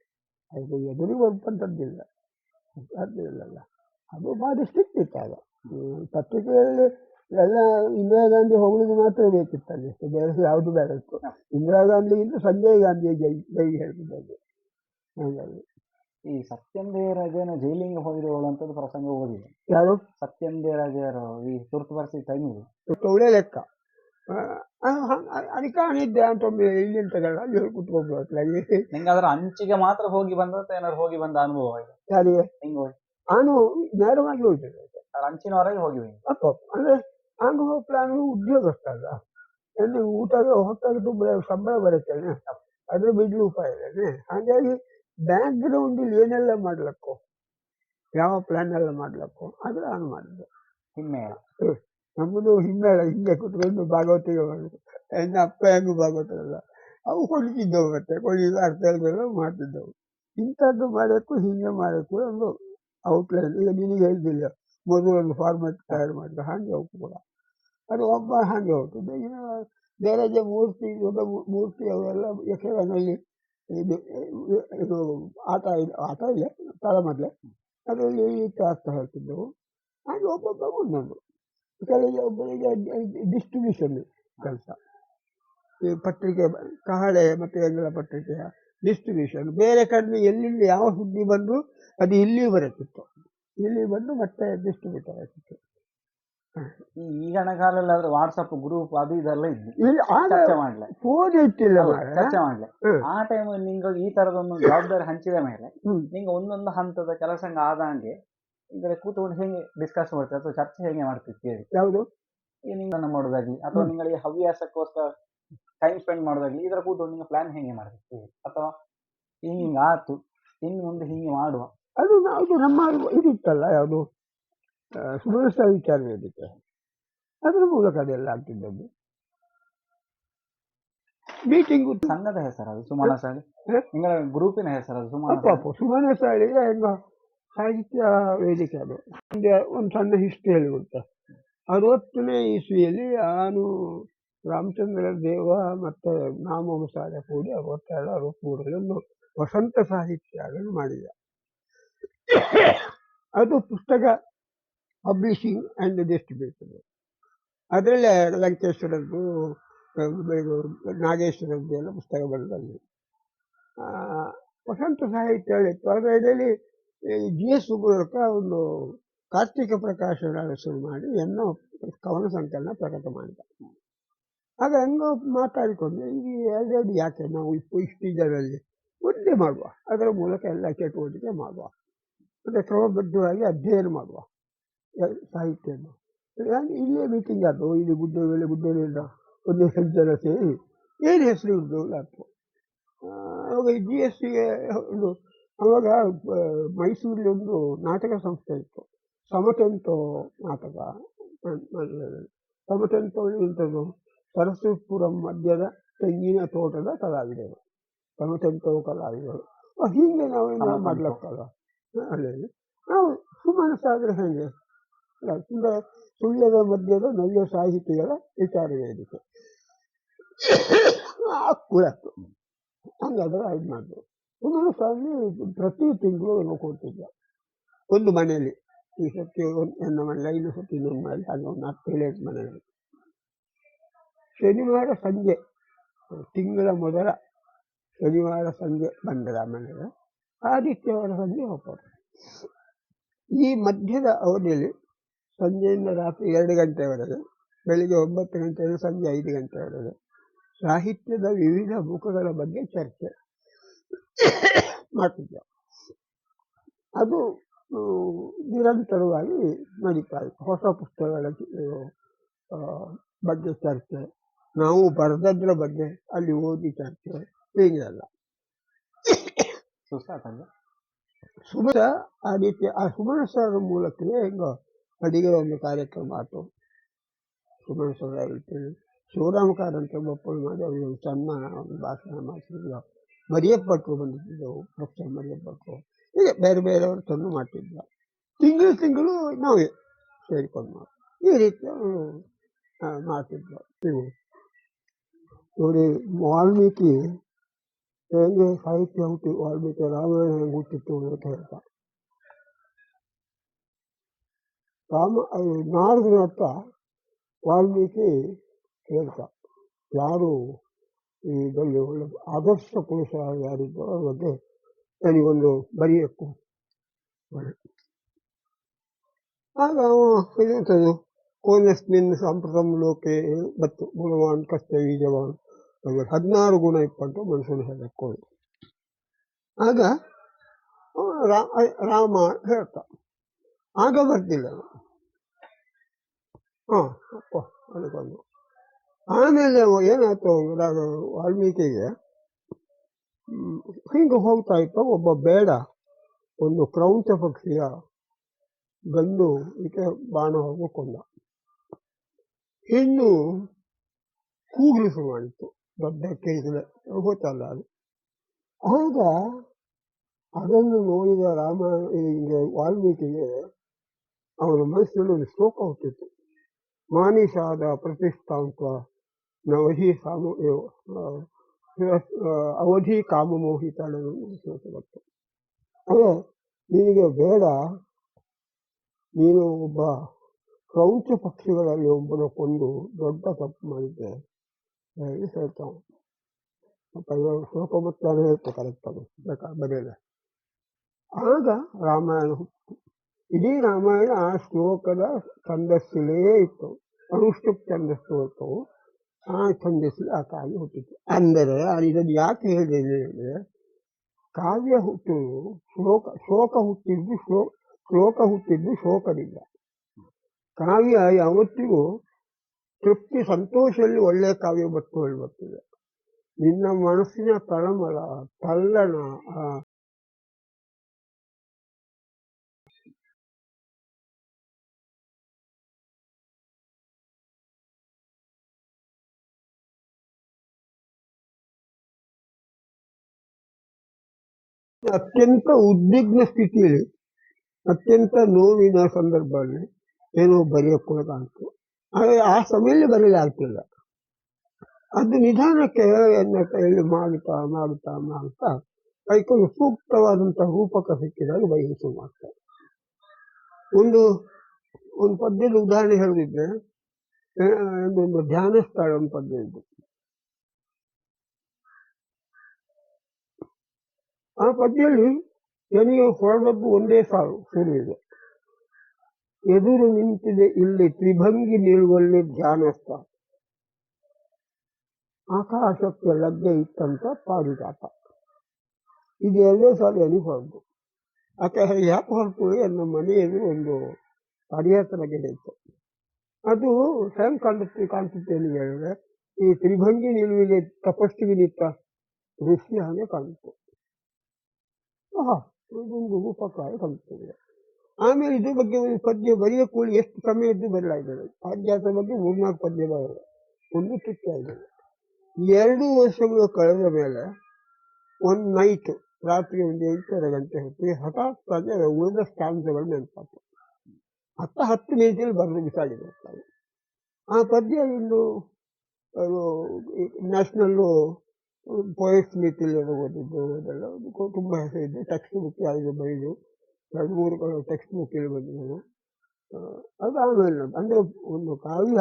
ಅದು ಎದುರಿಗೆ ಒಪ್ಪಂಥದ್ದಿಲ್ಲ, ಸಾಧ್ಯವಿಲ್ಲಲ್ಲ. ಅದು ಭಾರಿ ಸ್ಟ್ರಿಕ್ಟ್ ಇತ್ತು ಆಗ. ಪತ್ರಿಕೆಯಲ್ಲಿ ಎಲ್ಲ ಇಂದಿರಾ ಗಾಂಧಿ ಹೊಗಳಿದ್ದು ಮಾತ್ರ ಬೇಕಿತ್ತಲ್ಲಿ, ಬೇರೆ ಯಾವುದು ಬೇಡ ಇತ್ತು. ಇಂದಿರಾ ಗಾಂಧಿಗಿಂತ ಸಂಜಯ್ ಗಾಂಧಿ ಜೈ ಹೇಳ್ತಿದ್ದದ್ದು. ಹಾಗಾಗಿ ಈ ಸತ್ಯಂ ದೇವರಾಜನ ಜೈಲಿಗೆ ಹೋಗಿರುವಂಥದ್ದು ಪ್ರಸಂಗ ಓದಿದೆ. ಯಾರು? ಸತ್ಯಂ ದೇವರಾಜರು ಈ ತುರ್ತು ಪರಿಸ್ಥಿತಿ ಟೈಮಿಗೆ ಒಳ್ಳೆ ಲೆಕ್ಕ. ಅದಕ್ಕೆ ಅನಿದ್ದೆ ಅಂತ ಒಮ್ಮೆ ಇಲ್ಲಿ ತಗೊಳ್ಳ ಅಲ್ಲಿ ಕುತ್ಕೋಬೇಕು. ನಿಂಗೆ ಅದರ ಅಂಚಿಗೆ ಮಾತ್ರ ಹೋಗಿ ಬಂದ ಏನಾದ್ರು ಹೋಗಿ ಬಂದ ಅನುಭವ ಇದೆ? ಯಾರಿಗೆ? ಹಿಂಗೆ ನಾನು ನೇರವಾಗಿ ಹೋಗ್ತೇನೆ, ಅಂಚಿನವರೆಗೆ ಹೋಗಿ. ಅಂದ್ರೆ ನಾನು ಪ್ಲಾನ್ ಉದ್ಯೋಗಸ್ಥ ಅಲ್ಲ, ಎಲ್ಲಿ ಊಟ ಹೊತ್ತಾಗಿದ್ದು ಸಂಬಳ ಬರುತ್ತೇನೆ, ಅದ್ರ ಬಿಡ್ಲು ಉಪಾಯ ಇದ್ದೇನೆ. ಹಾಗಾಗಿ ಬ್ಯಾಕ್ ಗ್ರೌಂಡಲ್ಲಿ ಏನೆಲ್ಲ ಮಾಡ್ಲಕ್ಕೋ, ಯಾವ ಪ್ಲಾನ್ ಎಲ್ಲ ಮಾಡ್ಲಕ್ಕೋ ಅದ್ರ ನಾನು ಮಾಡಿದ್ದೆ. ಹಿಮ್ಮೇಳ ನಮ್ಮದು ಹಿಮ್ಮೇಳ ಹಿಂಗೆ ಕುತ್ಕೊಂಡು ಭಾಗವತಿಗೆ ಮಾಡೋದು. ಎನ್ನ ಅಪ್ಪ ಹೆಂಗು ಭಾಗವತಲ್ಲ ಅವು ಕೊಡ್ತಿದ್ದವು, ಮತ್ತೆ ಕೊಡಿದ ಅರ್ಥ ಎಲ್ಲ ಮಾಡ್ತಿದ್ದವು. ಇಂಥದ್ದು ಮಾಡೋಕ್ಕೂ ಹಿಂಗೆ ಮಾಡೋಕ್ಕೂ ಒಂದು ಔಟ್ಲೈನ್. ಈಗ ನಿನಗೆ ಹೇಳ್ತಿಲ್ಲ ಮೊದಲು ಒಂದು ಫಾರ್ಮೆಟ್ ತಯಾರು ಮಾಡಿದ್ರು, ಹಾಗೆ ಅವಕ್ಕೂ ಕೂಡ ಅದು ಒಬ್ಬ ಹಾಗೆ ಹೋಗ್ತದೆ. ಇನ್ನು ಬೇರೆ ಮೂರ್ತಿ ಅವೆಲ್ಲ ಯಕ್ಷಗಾನಲ್ಲಿ ಇದು ಆಟ ಇಲ್ಲ ತಾಳಮಟ್ಲೆ ಅದರಲ್ಲಿ ಆಗ್ತಾ ಹೇಳ್ತಿದ್ದೆವು. ಹಾಗೆ ಒಬ್ಬೊಬ್ಬ ಒಂದೊಂದು ಕೆಲವು ಒಬ್ಬರಿಗೆ ಡಿಸ್ಟ್ರಿಬ್ಯೂಷನ್ ಕೆಲಸ. ಈ ಪತ್ರಿಕೆ ಕಹಳೆ ಮತ್ತು ಎಂಗಳ ಪತ್ರಿಕೆಯ ಡಿಸ್ಟ್ರಿಬ್ಯೂಷನ್ ಬೇರೆ ಕಡೆ ಎಲ್ಲಿಂದ ಯಾವ ಸುದ್ದಿ ಬಂದರೂ ಅದು ಇಲ್ಲಿ ಬರುತ್ತಿತ್ತು, ಇಲ್ಲಿ ಬಂದು ಮತ್ತೆ ಡಿಸ್ಟ್ರಿಬ್ಯೂಟ್ ಆಗ್ತಿತ್ತು. ಈಗಿನ ಕಾಲದಲ್ಲಿ ಆದ್ರೆ ವಾಟ್ಸಪ್ ಗ್ರೂಪ್ ಅದು ಇದೆಲ್ಲ ಇದ್ದು ಫೋನ್ ಇಟ್ಟಿಲ್ಲ, ಚರ್ಚೆ ಮಾಡ್ಲೆ. ಆ ಟೈಮ್ ನಿಂಗೆ ಈ ತರದೊಂದು ಜವಾಬ್ದಾರಿ ಹಂಚಿದ ಮೇಲೆ ನಿಂಗೆ ಒಂದೊಂದು ಹಂತದ ಕೆಲಸ ಆದಂಗೆ ಇದ್ರೆ ಕೂತ್ಕೊಂಡು ಹೇಗೆ ಡಿಸ್ಕಸ್ ಮಾಡ್ತೀವಿ ಅಥವಾ ಚರ್ಚೆ ಹೇಗೆ ಮಾಡ್ತಿರ್ತೀವಿ? ಯಾವುದು ಈ ನಿಂಗನ್ನ ಮಾಡೋದಾಗ್ಲಿ ಅಥವಾ ನಿಮಗೆ ಹವ್ಯಾಸಕ್ಕೋಸ್ಕರ ಟೈಮ್ ಸ್ಪೆಂಡ್ ಮಾಡೋದಾಗ್ಲಿ, ಇದರ ಕೂತ್ಕೊಂಡು ನಿಂಗೆ ಪ್ಲಾನ್ ಹೇಗೆ ಮಾಡ್ತಿರ್ತೀವಿ? ಅಥವಾ ಹಿಂಗ ಆತು ಇನ್ನು ಮುಂದೆ ಹಿಂಗೆ ಮಾಡುವ ಅದು ನಮ್ಮ ಇದಿತ್ತಲ್ಲ, ಯಾವುದು ಸುಮನಸ್ಥ ವಿಚಾರ ವೇದಿಕೆ, ಅದ್ರ ಮೂಲಕ ಅದೆಲ್ಲ ಆಗ್ತಿದ್ದದ್ದು. ಮೀಟಿಂಗು ಸಂಘದ ಹೆಸರು ಅದು ಸುಮನಸಾಳಿ, ನಿಗಳ ಗ್ರೂಪಿನ ಹೆಸರು ಅದು ಸುಮನಸಾಳಿ ಹೆಂಗ ಸಾಹಿತ್ಯ ವೇದಿಕೆ. ಅದು ಒಂದು ಸಣ್ಣ ಹಿಸ್ಟ್ರಿ ಹೇಳಿಬಿಡ್ತೆ. 60ನೇ ಇಸ್ವಿಯಲ್ಲಿ ನಾನು ರಾಮಚಂದ್ರ ದೇವ ಮತ್ತು ನಾಮಸಾಲೆ ಕೂಡಿ 62-63 ಒಂದು ವಸಂತ ಸಾಹಿತ್ಯ ಮಾಡಿದ. ಅದು ಪುಸ್ತಕ ಪಬ್ಲಿಷಿಂಗ್ ಆ್ಯಂಡ್ ಡಿಸ್ಟ್ರಿಬ್ಯೂಷನ್. ಅದರಲ್ಲೇ ಲಂಕೇಶ್ವರದ್ದು ಇದು ನಾಗೇಶ್ವರದ್ದು ಎಲ್ಲ ಪುಸ್ತಕ ಬರೆದಲ್ಲಿ ವಸಂತ ಸಾಹಿತ್ಯ ಹೇಳಿತ್ತು. ಅದರಲ್ಲಿ ಜಿ ಎಸ್ ಮೂಲಕ ಒಂದು ಕಾರ್ತಿಕ ಪ್ರಕಾಶನ ಶುರು ಮಾಡಿ ಎನ್ನೋ ಕವನ ಸಂಕಲನ ಪ್ರಕಟ ಮಾಡಿದ. ಆಗ ಹಂಗೋ ಮಾತಾಡಿಕೊಂಡು ಈ ಎರಡೆರಡು ಯಾಕೆ ನಾವು ಇಷ್ಟು ಇದರಲ್ಲಿ ಒಂದೇ ಮಾಡುವ, ಅದರ ಮೂಲಕ ಎಲ್ಲ ಚಟುವಟಿಕೆ ಮಾಡುವ, ಮತ್ತು ಕ್ರಮಬದ್ಧವಾಗಿ ಅಧ್ಯಯನ ಮಾಡುವ ಸಾಹಿತ್ಯವನ್ನು. ಇಲ್ಲೇ ಮೀಟಿಂಗ್ ಆಯ್ತು, ಇಲ್ಲಿ ಗುಡ್ಡವೇಳೆ ಒಂದು ಜನ ಸೇರಿ ಏನು ಹೆಸರು ಇರ್ಬೋದು ಆಯ್ತು. ಅವಾಗ ಜಿ ಎಸ್ ಸಿಗೆ ಒಂದು ಅವಾಗ ಮೈಸೂರಲ್ಲಿ ಒಂದು ನಾಟಕ ಸಂಸ್ಥೆ ಇತ್ತು, ಸಮತೆಂತೋ ನಾಟಕ. ಸಮತೆಂತೋ ಇಂಥದ್ದು ಸರಸ್ವತಿಪುರಂ ಮಧ್ಯದ ತೆಂಗಿನ ತೋಟದ ಕಲಾವಿದರು, ಸಮತೆಂತೋ ಕಲಾವಿದರು. ಹೀಗೆ ನಾವೇನು ಮಾಡ್ಲಕ್ಕಲ್ಲ, ಅಲ್ಲಿ ನಾವು ಸುಮನಸ್ಸಾದ್ರೆ ಹೇಗೆ ಸುಳ್ಯದ ಮಧ್ಯದ ನವ್ಯ ಸಾಹಿತಿಗಳ ವಿಚಾರ ವೇದಿಕೆ ಕುಳತ್ತು. ಹಂಗಾದ್ರೆ ಇದು ಮಾಡಿದ್ರು. ಸುಮನಸ್ಸಲ್ಲಿ ಪ್ರತಿ ತಿಂಗಳು ಏನೋ ಕೊಡ್ತಿದ್ದ ಒಂದು ಮನೆಯಲ್ಲಿ. ಈ ಸತಿ ನನ್ನ ಮನೆಯಲ್ಲಿ, ಐದು ಸತಿ ಇನ್ನೊಂದು ಮನೆಯಲ್ಲಿ, ಹಾಗೆ ಒಂದು 4-7 ಮನೆಯಲ್ಲಿ. ಶನಿವಾರ ಸಂಜೆ, ತಿಂಗಳ ಮೊದಲ ಶನಿವಾರ ಸಂಜೆ ಬಂದರೆ ಆ ಮನೆಗೆ ಆದಿತ್ಯವಾರ ಸಂಜೆ ಹೋಗ್ತಾರೆ. ಈ ಮಧ್ಯದ ಅವಧಿಯಲ್ಲಿ ಸಂಜೆಯಿಂದ ರಾತ್ರಿ 2 ಗಂಟೆವರೆಗೆ, ಬೆಳಿಗ್ಗೆ 9 ಗಂಟೆಯಿಂದ ಸಂಜೆ 5 ಗಂಟೆವರೆಗೆ ಸಾಹಿತ್ಯದ ವಿವಿಧ ಮುಖಗಳ ಬಗ್ಗೆ ಚರ್ಚೆ ಮಾಡ್ತಿದ್ದ. ಅದು ನಿರಂತರವಾಗಿ ನಡೀತಾ ಇತ್ತು. ಹೊಸ ಪುಸ್ತಕಗಳ ಬಗ್ಗೆ ಚರ್ಚೆ, ನಾವು ಬರೆದದ್ರ ಬಗ್ಗೆ ಅಲ್ಲಿ ಓದಿ ಚರ್ಚೆ, ಹೀಗೆಲ್ಲ. ಸುಮನ ಆದಿತ್ಯ ಆ ಸುಮನ ಸರ್ ಮೂಲಕವೇ ಹೆಂಗೋ ಅಡಿಗೆ ಒಂದು ಕಾರ್ಯಕ್ರಮ ಆಯ್ತು. ಸುಮನ ಸರ್ ಹೇಳ್ತೀನಿ, ಶಿವರಾಮ ಕಾರಂತ ಒಪ್ಪಳು ಮಾಡಿ ಅವ್ರಿಗೆ ಒಂದು ಸಣ್ಣ ಒಂದು ಭಾಷಣ ಮಾಡಿಸಿದ್ರು. ಮರಿಯಪ್ಪಟ್ಟರು ಬಂದಿದ್ದೆವು, ಪ್ರೊಫೆಸರ್ ಮರಿಯಪ್ಪಟ್ಟರು, ಹೀಗೆ ಬೇರೆ ಬೇರೆಯವರು ತಂದು ಮಾಡ್ತಿದ್ದ. ತಿಂಗಳು ನಾವೇ ಸೇರಿಕೊಂಡು ಈ ರೀತಿ ಮಾಡ್ತಿದ್ದ. ನೋಡಿ, ವಾಲ್ಮೀಕಿ ಹೇಗೆ ಸಾಹಿತ್ಯ ಹುಟ್ಟಿ, ವಾಲ್ಮೀಕಿ ರಾಮಾಯಣ ಹೆಂಗೆ ಹುಟ್ಟಿತ್ತು ಅಂತ ಹೇಳ್ತಾ, ನಾರದನ ಹತ್ರ ವಾಲ್ಮೀಕಿ ಹೇಳ್ತಾ, ಯಾರು ಇದರಲ್ಲಿ ಒಳ್ಳೆ ಆದರ್ಶ ಪುರುಷ ಯಾರಿದ್ದೋ ಅವ್ರ ಬಗ್ಗೆ ನನಗೊಂದು ಬರೆಯಕ್ಕೂ. ಆಗ ಇದು ಕೋನಸ್ಮಿನ್ ಸಾಂಪ್ರತಂ ಲೋಕೆ ಬತ್ತು ಗುಣವಾನ್ ಕರ್ತವ್ಯ ಜವಾನ್, 16 ಗುಣ ಇಪ್ಪಟ್ಟು ಮನುಷ್ಯನ ಹೇಳಕ್ಕೂ. ಆಗ ರಾಮ ಹೇಳ್ತಾ, ಆಗ ಬರ್ತಿಲ್ಲ ಅದಕ್ಕೊಂದು. ಆಮೇಲೆ ಏನಾಯ್ತು, ವಾಲ್ಮೀಕಿಗೆ ಹಿಂಗೆ ಹೋಗ್ತಾ ಇತ್ತು, ಒಬ್ಬ ಬೇಡ ಒಂದು ಕ್ರೌಂಚ ಪಕ್ಷಿಯ ಗಂಡು ಇದಕ್ಕೆ ಬಾಣ ಹೋಗಿ ಕೊಂದ. ಹೆಣ್ಣು ಕೂಗಲು ಶುರು ಮಾಡಿತ್ತು, ದೊಡ್ಡ ಕೇಳಿದ್ರೆ ಗೊತ್ತಲ್ಲ ಅದು. ಆಗ ಅದನ್ನು ನೋಡಿದ ವಾಲ್ಮೀಕಿಗೆ ಅವನ ಮನಸ್ಸಿನಲ್ಲಿ ಒಂದು ಶೋಕ ಹುಟ್ಟಿತ್ತು. ಮಾನಿಷಾದ ಪ್ರತಿಷ್ಠಾಂಕ ನವಧಿ ಅವಧಿ ಕಾಮಮೋಹಿತ ಶೋಕ ಬಂತು. ಅದೇ ನಿನಗೆ ಬೇಡ, ನೀನು ಒಬ್ಬ ಕ್ರೌಂಚ ಪಕ್ಷಿಗಳಲ್ಲಿ ಒಬ್ಬನ ಕೊಂದು ದೊಡ್ಡ ತಪ್ಪು ಮಾಡಿದ್ದೆ ಹೇಳಿ ಹೇಳ್ತಾವ. ಶೋಕ ಮತ್ತೆ ಹೇಳ್ತೆ ಕರೆಕ್ಟ್, ಅದು ಬರೆಯಲ್ಲ. ಆಗ ರಾಮಾಯಣ ಹುಟ್ಟಿತು. ಇಡೀ ರಾಮಾಯಣ ಆ ಶ್ಲೋಕದ ಛಂದಸ್ಸಿಲೇ ಇತ್ತು, ಅನುಷ್ಠುಪ್ ಛಂದಸ್ಸು ಹೊತ್ತು ಆ ಛಂದಸ್ಸಿಗೆ ಆ ಕಾವ್ಯ ಹುಟ್ಟಿತು. ಅಂದರೆ ಇದನ್ನು ಯಾಕೆ ಹೇಳಿದೆ ಅಂದರೆ, ಕಾವ್ಯ ಹುಟ್ಟುವುದು ಶ್ಲೋಕ ಹುಟ್ಟಿದ್ದು ಶೋಕದಿಂದ. ಕಾವ್ಯ ಯಾವತ್ತಿಗೂ ತೃಪ್ತಿ ಸಂತೋಷದಲ್ಲಿ ಒಳ್ಳೆಯ ಕಾವ್ಯ ಬರ್ತದೆ. ನಿನ್ನ ಮನಸ್ಸಿನ ತಳಮಳ ತಲ್ಲಣ ಅತ್ಯಂತ ಉದ್ವಿಗ್ನ ಸ್ಥಿತಿಯಲ್ಲಿ, ಅತ್ಯಂತ ನೋವಿನ ಸಂದರ್ಭದಲ್ಲಿ ಏನೋ ಬರೆಯೋಕ್ಕೆ ಕಾಣ್ತು. ಆದರೆ ಆ ಸಮಯದಲ್ಲಿ ಬರೆಯಲಾಗ್ತಿಲ್ಲ. ಅದು ನಿಧಾನಕ್ಕೆ ಕೈಯಲ್ಲಿ ಮಾಡುತ್ತಾ ಕೈಕೊಂಡು ಸೂಕ್ತವಾದಂತಹ ರೂಪಕ ಸಿಕ್ಕಿದಾಗ ಬಯಸು ಮಾಡ್ತಾರೆ. ಒಂದು ಪದ್ಯದ ಉದಾಹರಣೆ ಹೇಳಿದ್ರೆ, ಒಂದು ಧ್ಯಾನ ಸ್ಥಳ ಒಂದು ಪದ್ಯ ಇದ್ದು. ಆ ಪದ್ಯದಲ್ಲಿ ನನಗೆ ಹೊರದದ್ದು ಒಂದೇ ಸಾಲು ಶುರುವಿದೆ. ಎದುರು ನಿಂತಿದೆ ಇಲ್ಲಿ ತ್ರಿಭಂಗಿ ನಿಲ್ಲುವಲ್ಲಿ ಧ್ಯಾನಸ್ಥ, ಆಕಾಶಕ್ಕೆ ಲಗ್ಗೆ ಇತ್ತಂತ ಪಾರಿಜಾತ. ಇದು ಎರಡೇ ಸಾಲು ನನಗೆ ಹೊರದು. ಯಾಕೆ ಹೊರತು ನನ್ನ ಮನೆಯಲ್ಲಿ ಒಂದು ಪರ್ಯಟನ ಗೆರೆ ಇತ್ತು. ಅದು ಹೆಂಗೆ ಕಾಣಿಸುತ್ತೆ ಅಂತ ಹೇಳಿದ್ರೆ, ಈ ತ್ರಿಭಂಗಿ ನಿಲುವಿಗೆ ತಪಸ್ಸಿಗೆ ನಿಂತ ಋಷಿ ಹಾಗೆ ಕಾಣಿಸ್ತು. ಇದೊಂದು ಉಪಕಾರ ಕಾಣಿಸ್ತದೆ. ಆಮೇಲೆ ಇದ್ರ ಬಗ್ಗೆ ಒಂದು ಪದ್ಯ ಬರೆಯ ಕೂಡಿ ಎಷ್ಟು ಸಮಯದ್ದು ಬದಲಾಯಿದ್ದಾರೆ. ಅಭ್ಯಾಸ ಬಗ್ಗೆ 3-4 ಪದ್ಯ ಬರಲ್ಲ, ಒಂದು ತುಟ್ಟಿ ಆಗಿದೆ. 2 ವರ್ಷಗಳು ಕಳೆದ ಮೇಲೆ ಒಂದು ನೈಟ್ ರಾತ್ರಿ ಒಂದು 8:30 ಗಂಟೆ ಹೊತ್ತಿಗೆ ಹಠಾತ್ ಉಳಿದ ಸ್ಟಾನ್ಸ್ಗಳು ನೆನಪಾತು. 10 ಮಿನಿಟಲ್ಲಿ ಬರೆದು ಬಿಸಾಡಿರ್ತಾರೆ. ಆ ಪದ್ಯ ಇನ್ನು ನ್ಯಾಷನಲ್ಲು ಪೊಯೆಟ್ಸ್ ಮೀಟಲ್ಲಿ ಓದಿದ್ದು ಅದೆಲ್ಲ ತುಂಬ ಹೆಸರಿದೆ. ಟೆಕ್ಸ್ಟ್ ಬುಕ್ ಯಾವುದು ಬರೆದು 2-3 ಟೆಕ್ಸ್ಟ್ ಬುಕ್ಕಲ್ಲಿ ಬಂದಿದ್ದು. ಅದು ಆಮೇಲೆ ಅಂದರೆ ಒಂದು ಕಾವ್ಯ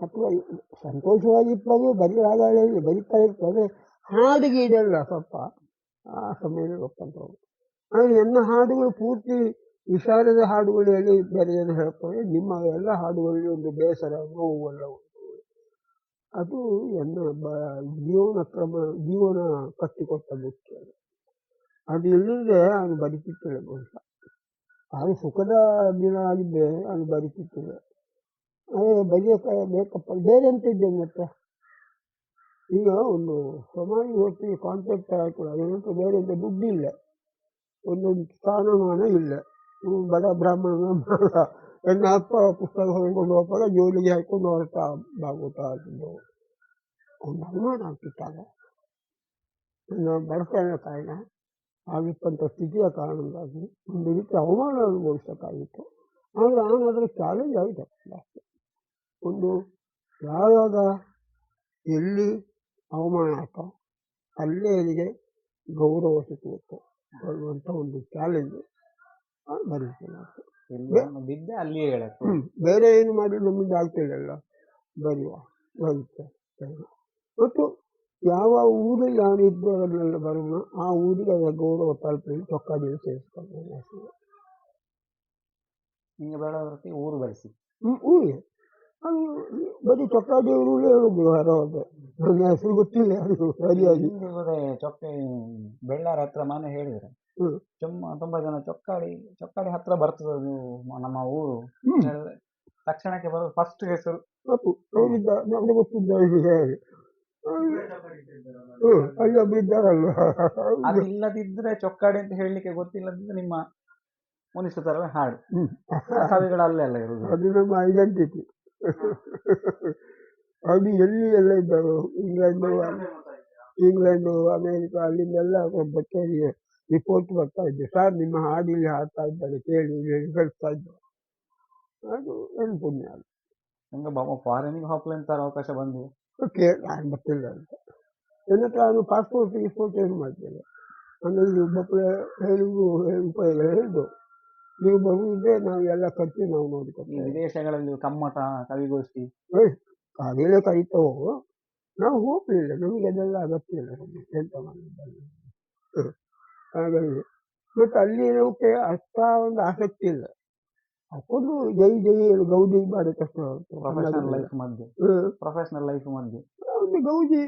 ಅಥವಾ ಸಂತೋಷವಾಗಿರ್ತಾರೆ, ಬರೀತಾ ಇರ್ತಾರೆ. ಹಾಡಿಗೆ ಇದೆಲ್ಲ ಸ್ವಲ್ಪ ಆ ಸಮಯದಲ್ಲಿ ಒಪ್ಪಂತವ್ರು. ಆದರೆ ನನ್ನ ಹಾಡುಗಳು ಪೂರ್ತಿ ವಿಷಾದದ ಹಾಡುಗಳು ಹೇಳಿ ಬೇರೆ ಏನು ಹೇಳ್ತಾರೆ. ನಿಮ್ಮ ಎಲ್ಲ ಹಾಡುಗಳಲ್ಲಿ ಒಂದು ಬೇಸರ, ನೋವು ಎಲ್ಲ ಉಂಟು. ಅದು ನನ್ನ ಜೀವನ ಕಟ್ಟಿಕೊಟ್ಟ ಮುಖ್ಯ. ಅದು ಇಲ್ಲದೆ ಅದು ಬದುಕಿತ್ತಿಲ್ಲ ಬಹುಶಃ. ಅದು ಸುಖದ ದಿನ ಆಗಿದ್ದೆ ಅದು ಬದುಕಿತ್ತಿಲ್ಲ. ಅದೇ ಬರೆಯೋಕೆ ಬೇಕಪ್ಪ, ಬೇರೆ ಅಂತ ಇದ್ದೇನೆ. ಮತ್ತೆ ಈಗ ಒಂದು ಸಮಾಜ ಹೊತ್ತಿಗೆ ಕಾಂಟ್ಯಾಕ್ಟ್ ಆಗ್ತದೆ. ಅದೇನಂತ ಬೇರೆ ಅಂತ ದುಡ್ಡಿಲ್ಲ, ಒಂದೊಂದು ಸ್ಥಾನಮಾನ ಇಲ್ಲ. ಬಡ ಬ್ರಾಹ್ಮಣನ ಮಗ ನನ್ನ ಅಪ್ಪ ಪುಸ್ತಕ ಹೊರಕೊಂಡು ಹೋಗುವಾಗ ಜೋಲಿಗೆ ಹಾಕೊಂಡು ಹೊರತಾ ಬಾಗುತ್ತಾ ಆಗ್ತಿದ್ದವು. ಒಂದು ಅವಮಾನ ಆಗ್ತಿತ್ತಾಗ. ನನ್ನ ಬಡತನ ಕಾರಣ ಆಗಿತ್ತಂಥ ಸ್ಥಿತಿಯ ಕಾರಣಕ್ಕಾಗಿ ಒಂದು ರೀತಿ ಅವಮಾನ ಅನುಭವಿಸಬೇಕಾಗಿತ್ತು. ಆದರೆ ನಾನು ಅದರ ಚಾಲೆಂಜ್ ಆಗಿದೆ ಜಾಸ್ತಿ. ಒಂದು ಯಾವಾಗ ಎಲ್ಲಿ ಅವಮಾನ ಆಯ್ತೋ ಅಲ್ಲೇ ನನಗೆ ಗೌರವ ಸಿಕ್ಕಬೇಕು ಅನ್ನುವಂಥ ಒಂದು ಚಾಲೆಂಜ್ ಬರೀತೀನಿ. ಬಿದ್ದೆ ಅಲ್ಲಿಯೇ ಹೇಳಕ್ಕೆ ಬೇರೆ ಏನು ಮಾಡಿ ನಮ್ಮಿಂದ ಆಗ್ತಿಲ್ಲಲ್ಲ, ಬರುತ್ತೆ. ಮತ್ತು ಯಾವ ಊರಲ್ಲಿ ನಾನು ಇದ್ದವರನ್ನೆಲ್ಲ ಬರೋಣ ಆ ಊರಿಗೆ ಅದರ ಗೌರವ ತಲುಪಿ ಚೊಕ್ಕಾಡಿಯಲ್ಲಿ ಸೇರಿಸ್ಕೊಂಡು ನಿಮಗೆ ಬೇಡವರ್ತಿ ಊರು ಬೆಳೆಸಿ ಊರಿಗೆ ಅದು ಬರೀ ಚೊಕ್ಕಾಡಿಯವರು ಹೇಳುದು ಹೊರಗೆ. ನನ್ನ ಹೆಸರು ಗೊತ್ತಿಲ್ಲ ಅದು ಸರಿಯಾಗಿ. ಚೊಕ್ಕೆ ಬೆಳ್ಳಾರ ಹತ್ರ ಮನೆ ಹೇಳಿದ್ರೆ ತುಂಬ ಜನ ಚೊಕ್ಕಾಡಿ ಹತ್ರ ಬರ್ತದೆ ನೀವು ನಮ್ಮ ಊರು ಹೇಳಿದ್ರೆ ತಕ್ಷಣಕ್ಕೆ ಬರೋದು ಫಸ್ಟ್ ಹೆಸರು ನಮ್ಗೆ ಗೊತ್ತಿದ್ದ ಅಲ್ಲೊಬ್ರು ಇದ್ದಾರಲ್ವ. ಅದಿಲ್ಲದಿದ್ರೆ ಚೊಕ್ಕಾಡಿ ಅಂತ ಹೇಳಲಿಕ್ಕೆ ಗೊತ್ತಿಲ್ಲದಿದ್ರೆ ನಿಮ್ಮ ಮುನಿಸು ತರವೇ ಹಾಡು ಕವಿಗಳು ಅಲ್ಲೆಲ್ಲ ಇರುವುದು. ಅದು ನಮ್ಮ ಐಡೆಂಟಿಟಿ. ಅದು ಎಲ್ಲಿ ಎಲ್ಲ ಇದ್ದಾರೋ ಇಂಗ್ಲೆಂಡು ಅಮೇರಿಕಾ ಅಲ್ಲಿಂದೆಲ್ಲ ಬಟ್ಟೆಗೆ ರಿಪೋರ್ಟ್ ಬರ್ತಾ ಇದ್ದೆ. ಸರ್ ನಿಮ್ಮ ಹಾಡಿಲ್ಲಿ ಹಾಡ್ತಾ ಇದ್ದಾರೆ ಕೇಳಿ ಕಳಿಸ್ತಾ ಇದ್ದೆ. ಅದು ಏನು ಪುಣ್ಯ. ಅದು ನಂಗೆ ಫಾರಿನಿಗೆ ಹೋಗ್ಲಂತ ಅವಕಾಶ ಬಂದಿದೆ. ನಾನು ಬರ್ತಿಲ್ಲ ಅಂತ ನನ್ನ ಹತ್ರ ನಾನು ಪಾಸ್ಪೋರ್ಟ್ ಏನು ಮಾಡ್ತಿಲ್ಲ. ಅಂದರೆ ಮಕ್ಕಳು ಹೇಳಿದ್ರು ಉಪಯೋಗ ಹೇಳಿದ್ದು ನೀವು ಬರುವುದೇ ನಾವು ಎಲ್ಲ ಖರ್ಚು ನಾವು ನೋಡಿಕೊಡ್ತೀವಿ. ವಿದೇಶಗಳಲ್ಲಿ ಕಮ್ಮಟ ಕವಿಗೋಷ್ಠಿ ಕಾವೇಳೆ ಕರೀತಾವೋ ನಾವು ಹೋಗಲಿಲ್ಲ. ನಮಗೆ ಅದೆಲ್ಲ ಅಗತ್ಯ ಇಲ್ಲ. ನಮಗೆ ಎಂತ ಮಾಡಿದ್ದಲ್ಲಿ ಹಾಗಾಗಿ ಮತ್ತು ಅಲ್ಲಿ ನಮಗೆ ಅಷ್ಟ ಒಂದು ಆಸಕ್ತಿ ಇಲ್ಲ. ಹಾಕೊಂಡು ಜೈ ಹೇಳಿ ಗೌಜಿ ಮಾಡಿ ಕಷ್ಟ. ಪ್ರೊಫೆಷನಲ್ ಲೈಫ್ ಮಧ್ಯೆ ಒಂದು ಗೌಜಿ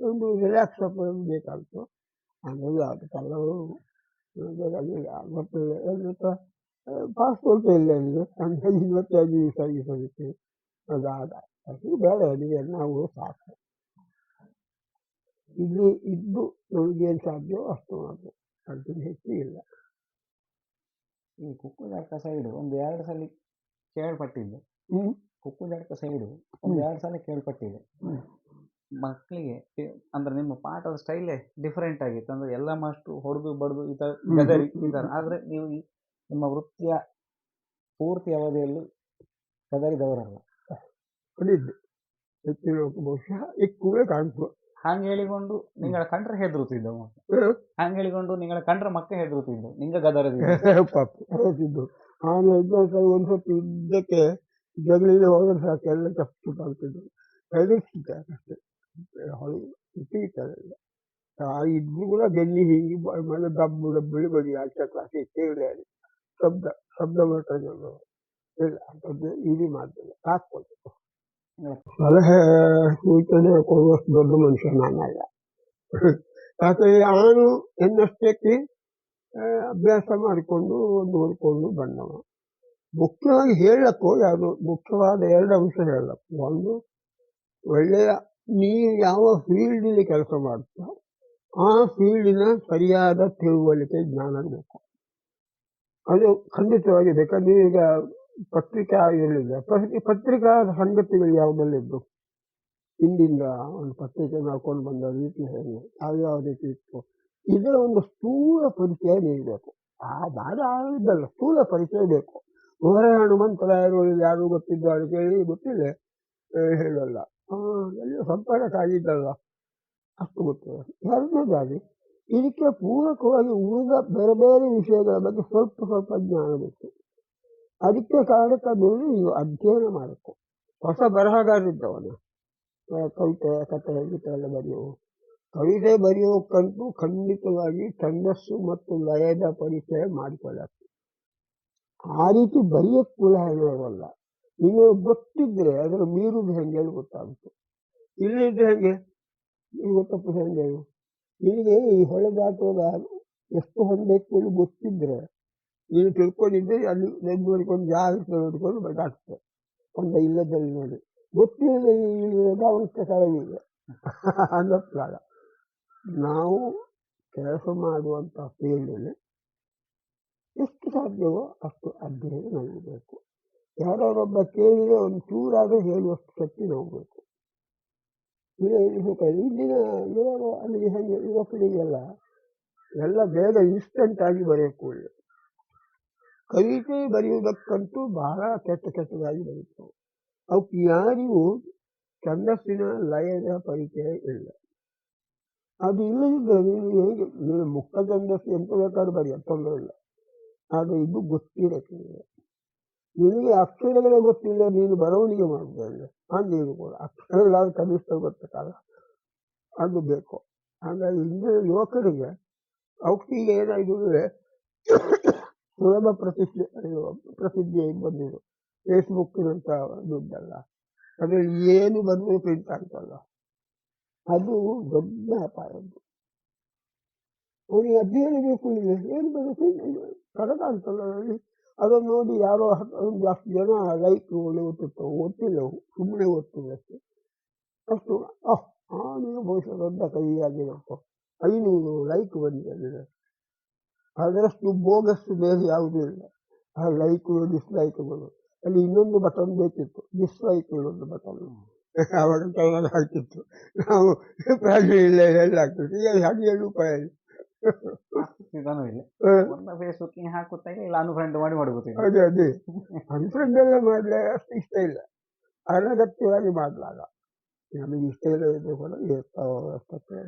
ಒಂದು ರಿಲ್ಯಾಕ್ಸ್ ಬೇಕಾಗ್ತು. ಆಮೇಲೆ ಅದಕ್ಕೆಲ್ಲ ಗೊತ್ತಿಲ್ಲ. ಪಾಸ್ಪೋರ್ಟ್ ಇಲ್ಲ ನನಗೆ. ಅಂದರೆ 25 ದಿವಸ ಆಗಿಸೋದಕ್ಕೆ ಅದಾದ ಅದು ಬೇಡ ನನಗೆ. ನಾವು ಸಾಕು ಇಲ್ಲಿ ಇದ್ದು ನಮಗೇನು ಸಾಧ್ಯವೋ ಅಷ್ಟು ಮಾಡಬೇಕು, ಅದಕ್ಕಿಂತ ಹೆಚ್ಚು ಇಲ್ಲ. ಈ ಕುಕ್ಕುಜಾಡ್ಕ ಸೈಡು ಒಂದು 2 ಸಲ ಕೇಳ್ಪಟ್ಟಿದ್ದೆ. ಕುಕ್ಕುಜಾಡ್ಕ ಸೈಡು ಒಂದು 2 ಸಲ ಕೇಳ್ಪಟ್ಟಿದೆ. ಮಕ್ಕಳಿಗೆ ಅಂದ್ರೆ ನಿಮ್ಮ ಪಾಠದ ಸ್ಟೈಲೇ ಡಿಫ್ರೆಂಟ್ ಆಗಿತ್ತು. ಅಂದ್ರೆ ಎಲ್ಲ ಮಾಸ್ಟ್ರು ಹೊಡೆದು ಬಡ್ದು ಈ ಥರ ಗದರಿ ಈ ಥರ. ಆದರೆ ನೀವು ನಿಮ್ಮ ವೃತ್ತಿಯ ಪೂರ್ತಿ ಅವಧಿಯಲ್ಲಿ ಗದರಿದವರಲ್ಲ. ಹೊಡಿದ್ದು ಹೆಚ್ಚಿನ ಬಹುಶಃ ఎక్కువే ಕಾಣ್ತು. ಹಂಗೆ ಹೇಳಿಕೊಂಡು ನಿಂಗಳ ಕಂಡ್ರೆ ಹೆದರುತ್ತಿದ್ದವು. ಹಂಗೆ ಹೇಳಿಕೊಂಡು ನಿಂಗಳ ಕಂಡ್ರೆ ಮಕ್ಕ ಹೆದರುತ್ತಿದ್ದವು. ನಿಂಗೆ ಗದರದಿದ್ದು ಪಾಪ ಹೇಳ್ತಿದ್ದು. ನಾನು 15 ಸಲ ಒಂದು ಹೊತ್ತು ಇದ್ದಕ್ಕೆ ಜಗಲಿಗೆ ಹೋದ್ರೆ ಸಾಕು ಎಲ್ಲ ತಪ್ಪು ಆಗ್ತಿದ್ರು. ಹೆದರ್ಸ್ತಿದ್ದಾರೆ ಅಷ್ಟೇ, ಹೊಳೆ ಇಟ್ಟಿರ್ತಾರೆ. ಇದ್ರೂ ಕೂಡ ಬೆನ್ನಿ ಹೀಗೆ ಮನೆ ದಬ್ಬು ದಬ್ಬಳಿ ಬಡಿ ಆಚೆ ಕ್ಲಾಸ್ ಇಟ್ಟೇ ಶಬ್ದ ಶಬ್ದ ಮಾಡ್ತಾರೆ. ಇಲ್ಲ ಅಂಥದ್ದು ಇಡೀ ಮಾಡ್ತಾರೆ, ಹಾಕ್ಕೊಳ್ಬೇಕು. ಸಲಹೆ ಸೂಚನೆ ಕೊಡುವಷ್ಟು ದೊಡ್ಡ ಮನುಷ್ಯ ನಾನಲ್ಲ. ಯಾಕಂದ್ರೆ ನಾನು ಎನ್ನಷ್ಟಕ್ಕೆ ಅಭ್ಯಾಸ ಮಾಡಿಕೊಂಡು ನೋಡಿಕೊಂಡು ಬಂದವ. ಮುಖ್ಯವಾಗಿ ಹೇಳಕ್ಕೋ ಯಾವುದು ಮುಖ್ಯವಾದ 2 ಅಂಶ ಹೇಳಕ್ಕೋ. ಒಂದು, ಒಳ್ಳೆಯ ನೀವು ಯಾವ ಫೀಲ್ಡಲ್ಲಿ ಕೆಲಸ ಮಾಡ್ತಾ ಆ ಫೀಲ್ಡಿನ ಸರಿಯಾದ ತಿಳುವಳಿಕೆ ಜ್ಞಾನ ಬೇಕು. ಅದು ಖಂಡಿತವಾಗಿ ಬೇಕಾದ್ರೆ ಈಗ ಪತ್ರಿಕಾ ಇರಲಿಲ್ಲ, ಪತ್ರಿಕಾ ಸಂಗತಿಗಳು ಯಾವುದಲ್ಲಿದ್ದು ಹಿಂದಿಂದ ಒಂದು ಪತ್ರಿಕೆ ಮಾಡ್ಕೊಂಡು ಬಂದ ರೀತಿ ಹೇಗೆ ಯಾವ್ಯಾವ ರೀತಿ ಇತ್ತು, ಇದರ ಒಂದು ಸ್ಥೂಲ ಪರಿಚಯ ನೀಡಬೇಕು. ಬಾಡ ಇದ್ದಲ್ಲ, ಸ್ಥೂಲ ಪರಿಚಯ ಬೇಕು. ಹೊರೆ ಹನುಮಂತರಾಯರು ಯಾರು ಗೊತ್ತಿದ್ದಾರೆ ಕೇಳಿ ಗೊತ್ತಿಲ್ಲ ಹೇಳಲ್ಲ, ಎಲ್ಲಿ ಸಂಪಾದಕ್ಕಾಗಿದ್ದಲ್ಲ ಅಷ್ಟು ಗೊತ್ತಿಲ್ಲ. ಎರಡನೇದಾಗಿ ಇದಕ್ಕೆ ಪೂರಕವಾಗಿ ಉಳಿದ ಬೇರೆ ಬೇರೆ ವಿಷಯಗಳ ಬಗ್ಗೆ ಸ್ವಲ್ಪ ಸ್ವಲ್ಪ ಜ್ಞಾನ ಬೇಕು. ಅದಕ್ಕೆ ಕಾರಣಕ್ಕೆ ನೀವು ಅಧ್ಯಯನ ಮಾಡಬೇಕು. ಹೊಸ ಬರಹಗಾರಿದ್ದವನು ಕವಿತೆ ಕಥೆ ಗೀತೆ ಎಲ್ಲ ಬರೆಯುವು. ಕವಿತೆ ಬರೆಯೋಕ್ಕಂತೂ ಖಂಡಿತವಾಗಿ ಛಂದಸ್ಸು ಮತ್ತು ಲಯದ ಪರಿಚಯ ಮಾಡಿಕೊಳ್ಳಬೇಕು. ಆ ರೀತಿ ಬರೆಯಕ್ಕೆ ಕೂಡ ಹೇಳುವಲ್ಲ, ನೀವು ಗೊತ್ತಿದ್ರೆ ಅದರ ಮೀರುದು ಹೆಂಗೆ ಗೊತ್ತಾಗುತ್ತೆ. ಇಲ್ಲಿದ್ರೆ ಹೆಂಗೆ ನೀವು ಗೊತ್ತಪ್ಪ ಹೆಂಗೆ ನಿನಗೆ ಈ ಹೊಳೆ ದಾಟುವಾಗ ಎಷ್ಟು ಹೊಂದಕ್ಕೆ ಗೊತ್ತಿದ್ರೆ ನೀನು ತಿಳ್ಕೊಂಡಿದ್ದೆ ಅಲ್ಲಿ ನೆದ್ದು ನೋಡಿಕೊಂಡು ಜಾಗ್ರತೆ ನೋಡಿಕೊಂಡು ದಾಟ್ತದೆ ಹೊಂದ ಇಲ್ಲದಲ್ಲಿ ನೋಡಿ. ಗೊತ್ತಿಲ್ಲದೆ ಅವಶ್ಯ ಸ್ಥಳವಿಲ್ಲ ಅನ್ನೋ ಕಾಲ. ನಾವು ಕೆಲಸ ಮಾಡುವಂಥ ಫೀಲ್ಡಲ್ಲಿ ಎಷ್ಟು ಸಾಧ್ಯವೋ ಅಷ್ಟು ಅಧ್ಯಯನ ನಮಗೆ ಬೇಕು. ಯಾರೊಬ್ಬ ಕೇಳಿದರೆ ಒಂದು ಚೂರಾದರೂ ಹೇಳುವಷ್ಟು ಶಕ್ತಿ ನಾವು ಬೇಕು. ಇಂದಿನ ಇವರು ಅಲ್ಲಿಗೆ ಹೆಂಗೆ ಯುವಕರಿಗೆಲ್ಲ ಎಲ್ಲ ಬೇಗ ಇನ್ಸ್ಟೆಂಟ್ ಆಗಿ ಬರೆಯಕ್ಕೂ ಇಲ್ಲ. ಕವಿತೆ ಬರೆಯುವುದಕ್ಕಂತೂ ಬಹಳ ಕೆಟ್ಟದಾಗಿ ಬರೀತಾವೆ. ಅವಕ್ಕೆ ಯಾರಿಗೂ ಛಂದಸ್ಸಿನ ಲಯದ ಪರಿಚಯ ಇಲ್ಲ. ಅದು ಇಲ್ಲದಿದ್ದರೆ ನೀನು ಹೇಗೆ ನೀನು ಮುಕ್ತ ಛಂದಸ್ಸು ಎಂತ ಬೇಕಾದ್ರೂ ಬರೆಯ, ತೊಂದರೆ ಇಲ್ಲ. ಆದರೆ ಇದು ಗೊತ್ತಿರಕ್ಕೆ ನಿನಗೆ ಅಕ್ಷರಗಳೇ ಗೊತ್ತಿಲ್ಲ, ನೀನು ಬರವಣಿಗೆ ಮಾಡಿದ್ರೆ ನೀನು ಕೂಡ ಅಕ್ಷರಗಳಾದ ಕನಿಷ್ಠ ಗೊತ್ತಕ್ಕಲ್ಲ, ಅದು ಬೇಕು. ಹಾಗಾಗಿ ಇಂದಿನ ಯುವಕರಿಗೆ ಅವಕ್ಕೀಗ ಏನಾಗಿದೆ, ಸುಲಭ ಪ್ರಸಿದ್ಧಿ ಬಂದಿದೆ. ಫೇಸ್ಬುಕ್ಕಿನಂತ ದುಡ್ಡಲ್ಲ, ಅದ್ರಲ್ಲಿ ಏನು ಬಂದರೂ ಪ್ರಿಂಟ್ ಆಗ್ತಲ್ಲ, ಅದು ದೊಡ್ಡ ಅಪಾಯದ್ದು. ಅವನಿಗೆ ಅಧ್ಯಯನ ಬೇಕು. ಏನು ಬರುತ್ತೆ ಕಡತ ಅಂತಲ್ಲ ಅದರಲ್ಲಿ. ಅದನ್ನು ನೋಡಿ ಯಾರೋ ಜಾಸ್ತಿ ಜನ ಲೈಕ್ ಓದ್ತಿಲ್ಲ, ಸುಮ್ಮನೆ ಓದ್ತಿಲ್ಲ ಅಷ್ಟೇ. ಅಷ್ಟು ನೀವು ಬಹುಶಃ ದೊಡ್ಡ ಕವಿಯಾಗಿರಪ್ಪ, 500 ಲೈಕ್ ಬಂದಿದೆ. ಅದರಷ್ಟು ಬೋಗಸ್ಸು ಬೇರೆ ಯಾವುದೂ ಇಲ್ಲ. ಆ ಲೈಕ್ ಡಿಸ್ಲೈಕ್ಗಳು, ಅಲ್ಲಿ ಇನ್ನೊಂದು ಬಟನ್ ಬೇಕಿತ್ತು, ಡಿಸ್ಲೈಕ್ ಇನ್ನೊಂದು ಬಟನ್, ಅವಾಗ ಕೆಲವರು ಹಾಕಿತ್ತು. ನಾವು ಇಲ್ಲ ಹೇಳಾಗ್ತದೆ. ಈಗ ಹಾಗೆ 7 ರೂಪಾಯಿ ಅದೇ ಅನ್ಫ್ರೆಂಡ್ ಎಲ್ಲ ಮಾಡ್ಲೆ ಅಷ್ಟು ಇಷ್ಟ ಇಲ್ಲ, ಅನಗತ್ಯವಾಗಿ ಮಾಡ್ಲಾಗ. ನಮಗೆ ಇಷ್ಟ ಇಲ್ಲ ಇದ್ರೆ ಕೂಡ ಇರ್ತಾವೆ.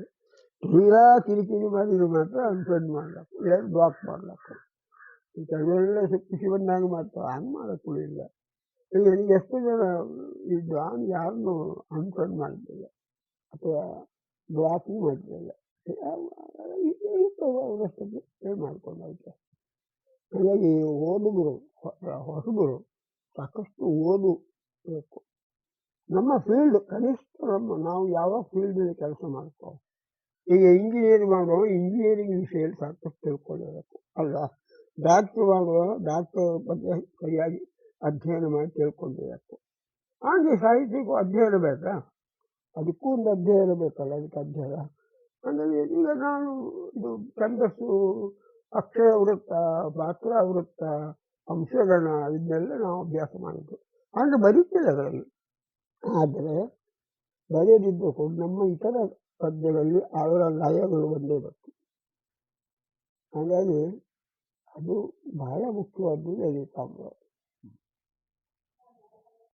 ತೀರಾ ಕಿರಿಕಿರಿ ಮಾಡಿದ್ರು ಮಾತ್ರ ಅನ್ಫ್ರೆಂಡ್ ಮಾಡ್ಲಾಕು, ಇಲ್ಲ ಬ್ಲಾಕ್ ಮಾಡ್ಲಾಕು. ಕೆಲವೆಲ್ಲ ಶಕ್ತಿ ಬಂದಾಗ ಮಾಡ್ತಾವೆ, ಹಂಗೆ ಮಾಡೋಕ್ಕೂ ಇಲ್ಲ. ಈಗ ನನಗೆ ಎಷ್ಟು ಜನ ಇದ್ದು ನಾನು ಯಾರನ್ನು ಅನ್ಫ್ರೆಂಡ್ ಮಾಡಿದ್ದಿಲ್ಲ ಅಥವಾ ಬ್ಲಾಕು ಮಾಡಿದ್ದಿಲ್ಲ. ಅವರಷ್ಟಕ್ಕೆ ಮಾಡ್ಕೊಂಡಾಯ್ತು. ಹಾಗಾಗಿ ಓದುಗರು ಹೊಸಬರು ಸಾಕಷ್ಟು ಓದು ಬೇಕು. ನಮ್ಮ ಫೀಲ್ಡ್ ಕನಿಷ್ಠ ನಾವು ಯಾವ ಫೀಲ್ಡಲ್ಲಿ ಕೆಲಸ ಮಾಡ್ತೇವೆ. ಈಗ ಇಂಜಿನಿಯರಿಂಗ್ ಮಾಡುವ ಇಂಜಿನಿಯರಿಂಗ್ ವಿಷಯದಲ್ಲಿ ಸಾಕಷ್ಟು ತಿಳ್ಕೊಂಡಿರಬೇಕು ಅಲ್ಲ. ಡಾಕ್ಟ್ರು ಮಾಡುವ ಡಾಕ್ಟರ್ ಬಗ್ಗೆ ಸರಿಯಾಗಿ ಅಧ್ಯಯನ ಮಾಡಿ ತಿಳ್ಕೊಂಡಿರಬೇಕು. ಹಾಗೆ ಸಾಹಿತ್ಯಕ್ಕೂ ಅಧ್ಯಯನ ಬೇಕಾ, ಅದಕ್ಕೂ ಒಂದು ಅಧ್ಯಯನ ಬೇಕಲ್ಲ, ಅದಕ್ಕೆ ಅಧ್ಯಯನ. ಹಾಗಾಗಿ ಈಗ ನಾನು ಇದು ಛಂದಸ್ಸು, ಅಕ್ಷರ ವೃತ್ತ, ಮಾತ್ರ ವೃತ್ತ, ಅಂಶಗಣ ಇದನ್ನೆಲ್ಲ ನಾವು ಅಭ್ಯಾಸ ಮಾಡಿದ್ದು. ಹಾಗೆ ಬರೀತಿಲ್ಲ ಅದರಲ್ಲಿ. ಆದರೆ ಬರೆಯದಿದ್ದಕ್ಕೂ ನಮ್ಮ ಇತರ ಪದ್ಯಗಳಲ್ಲಿ ಅವರ ಲಯಗಳು ಒಂದೇ ಬರ್ತದೆ. ಹಾಗಾಗಿ ಅದು ಬಹಳ ಮುಖ್ಯವಾದ್ದು.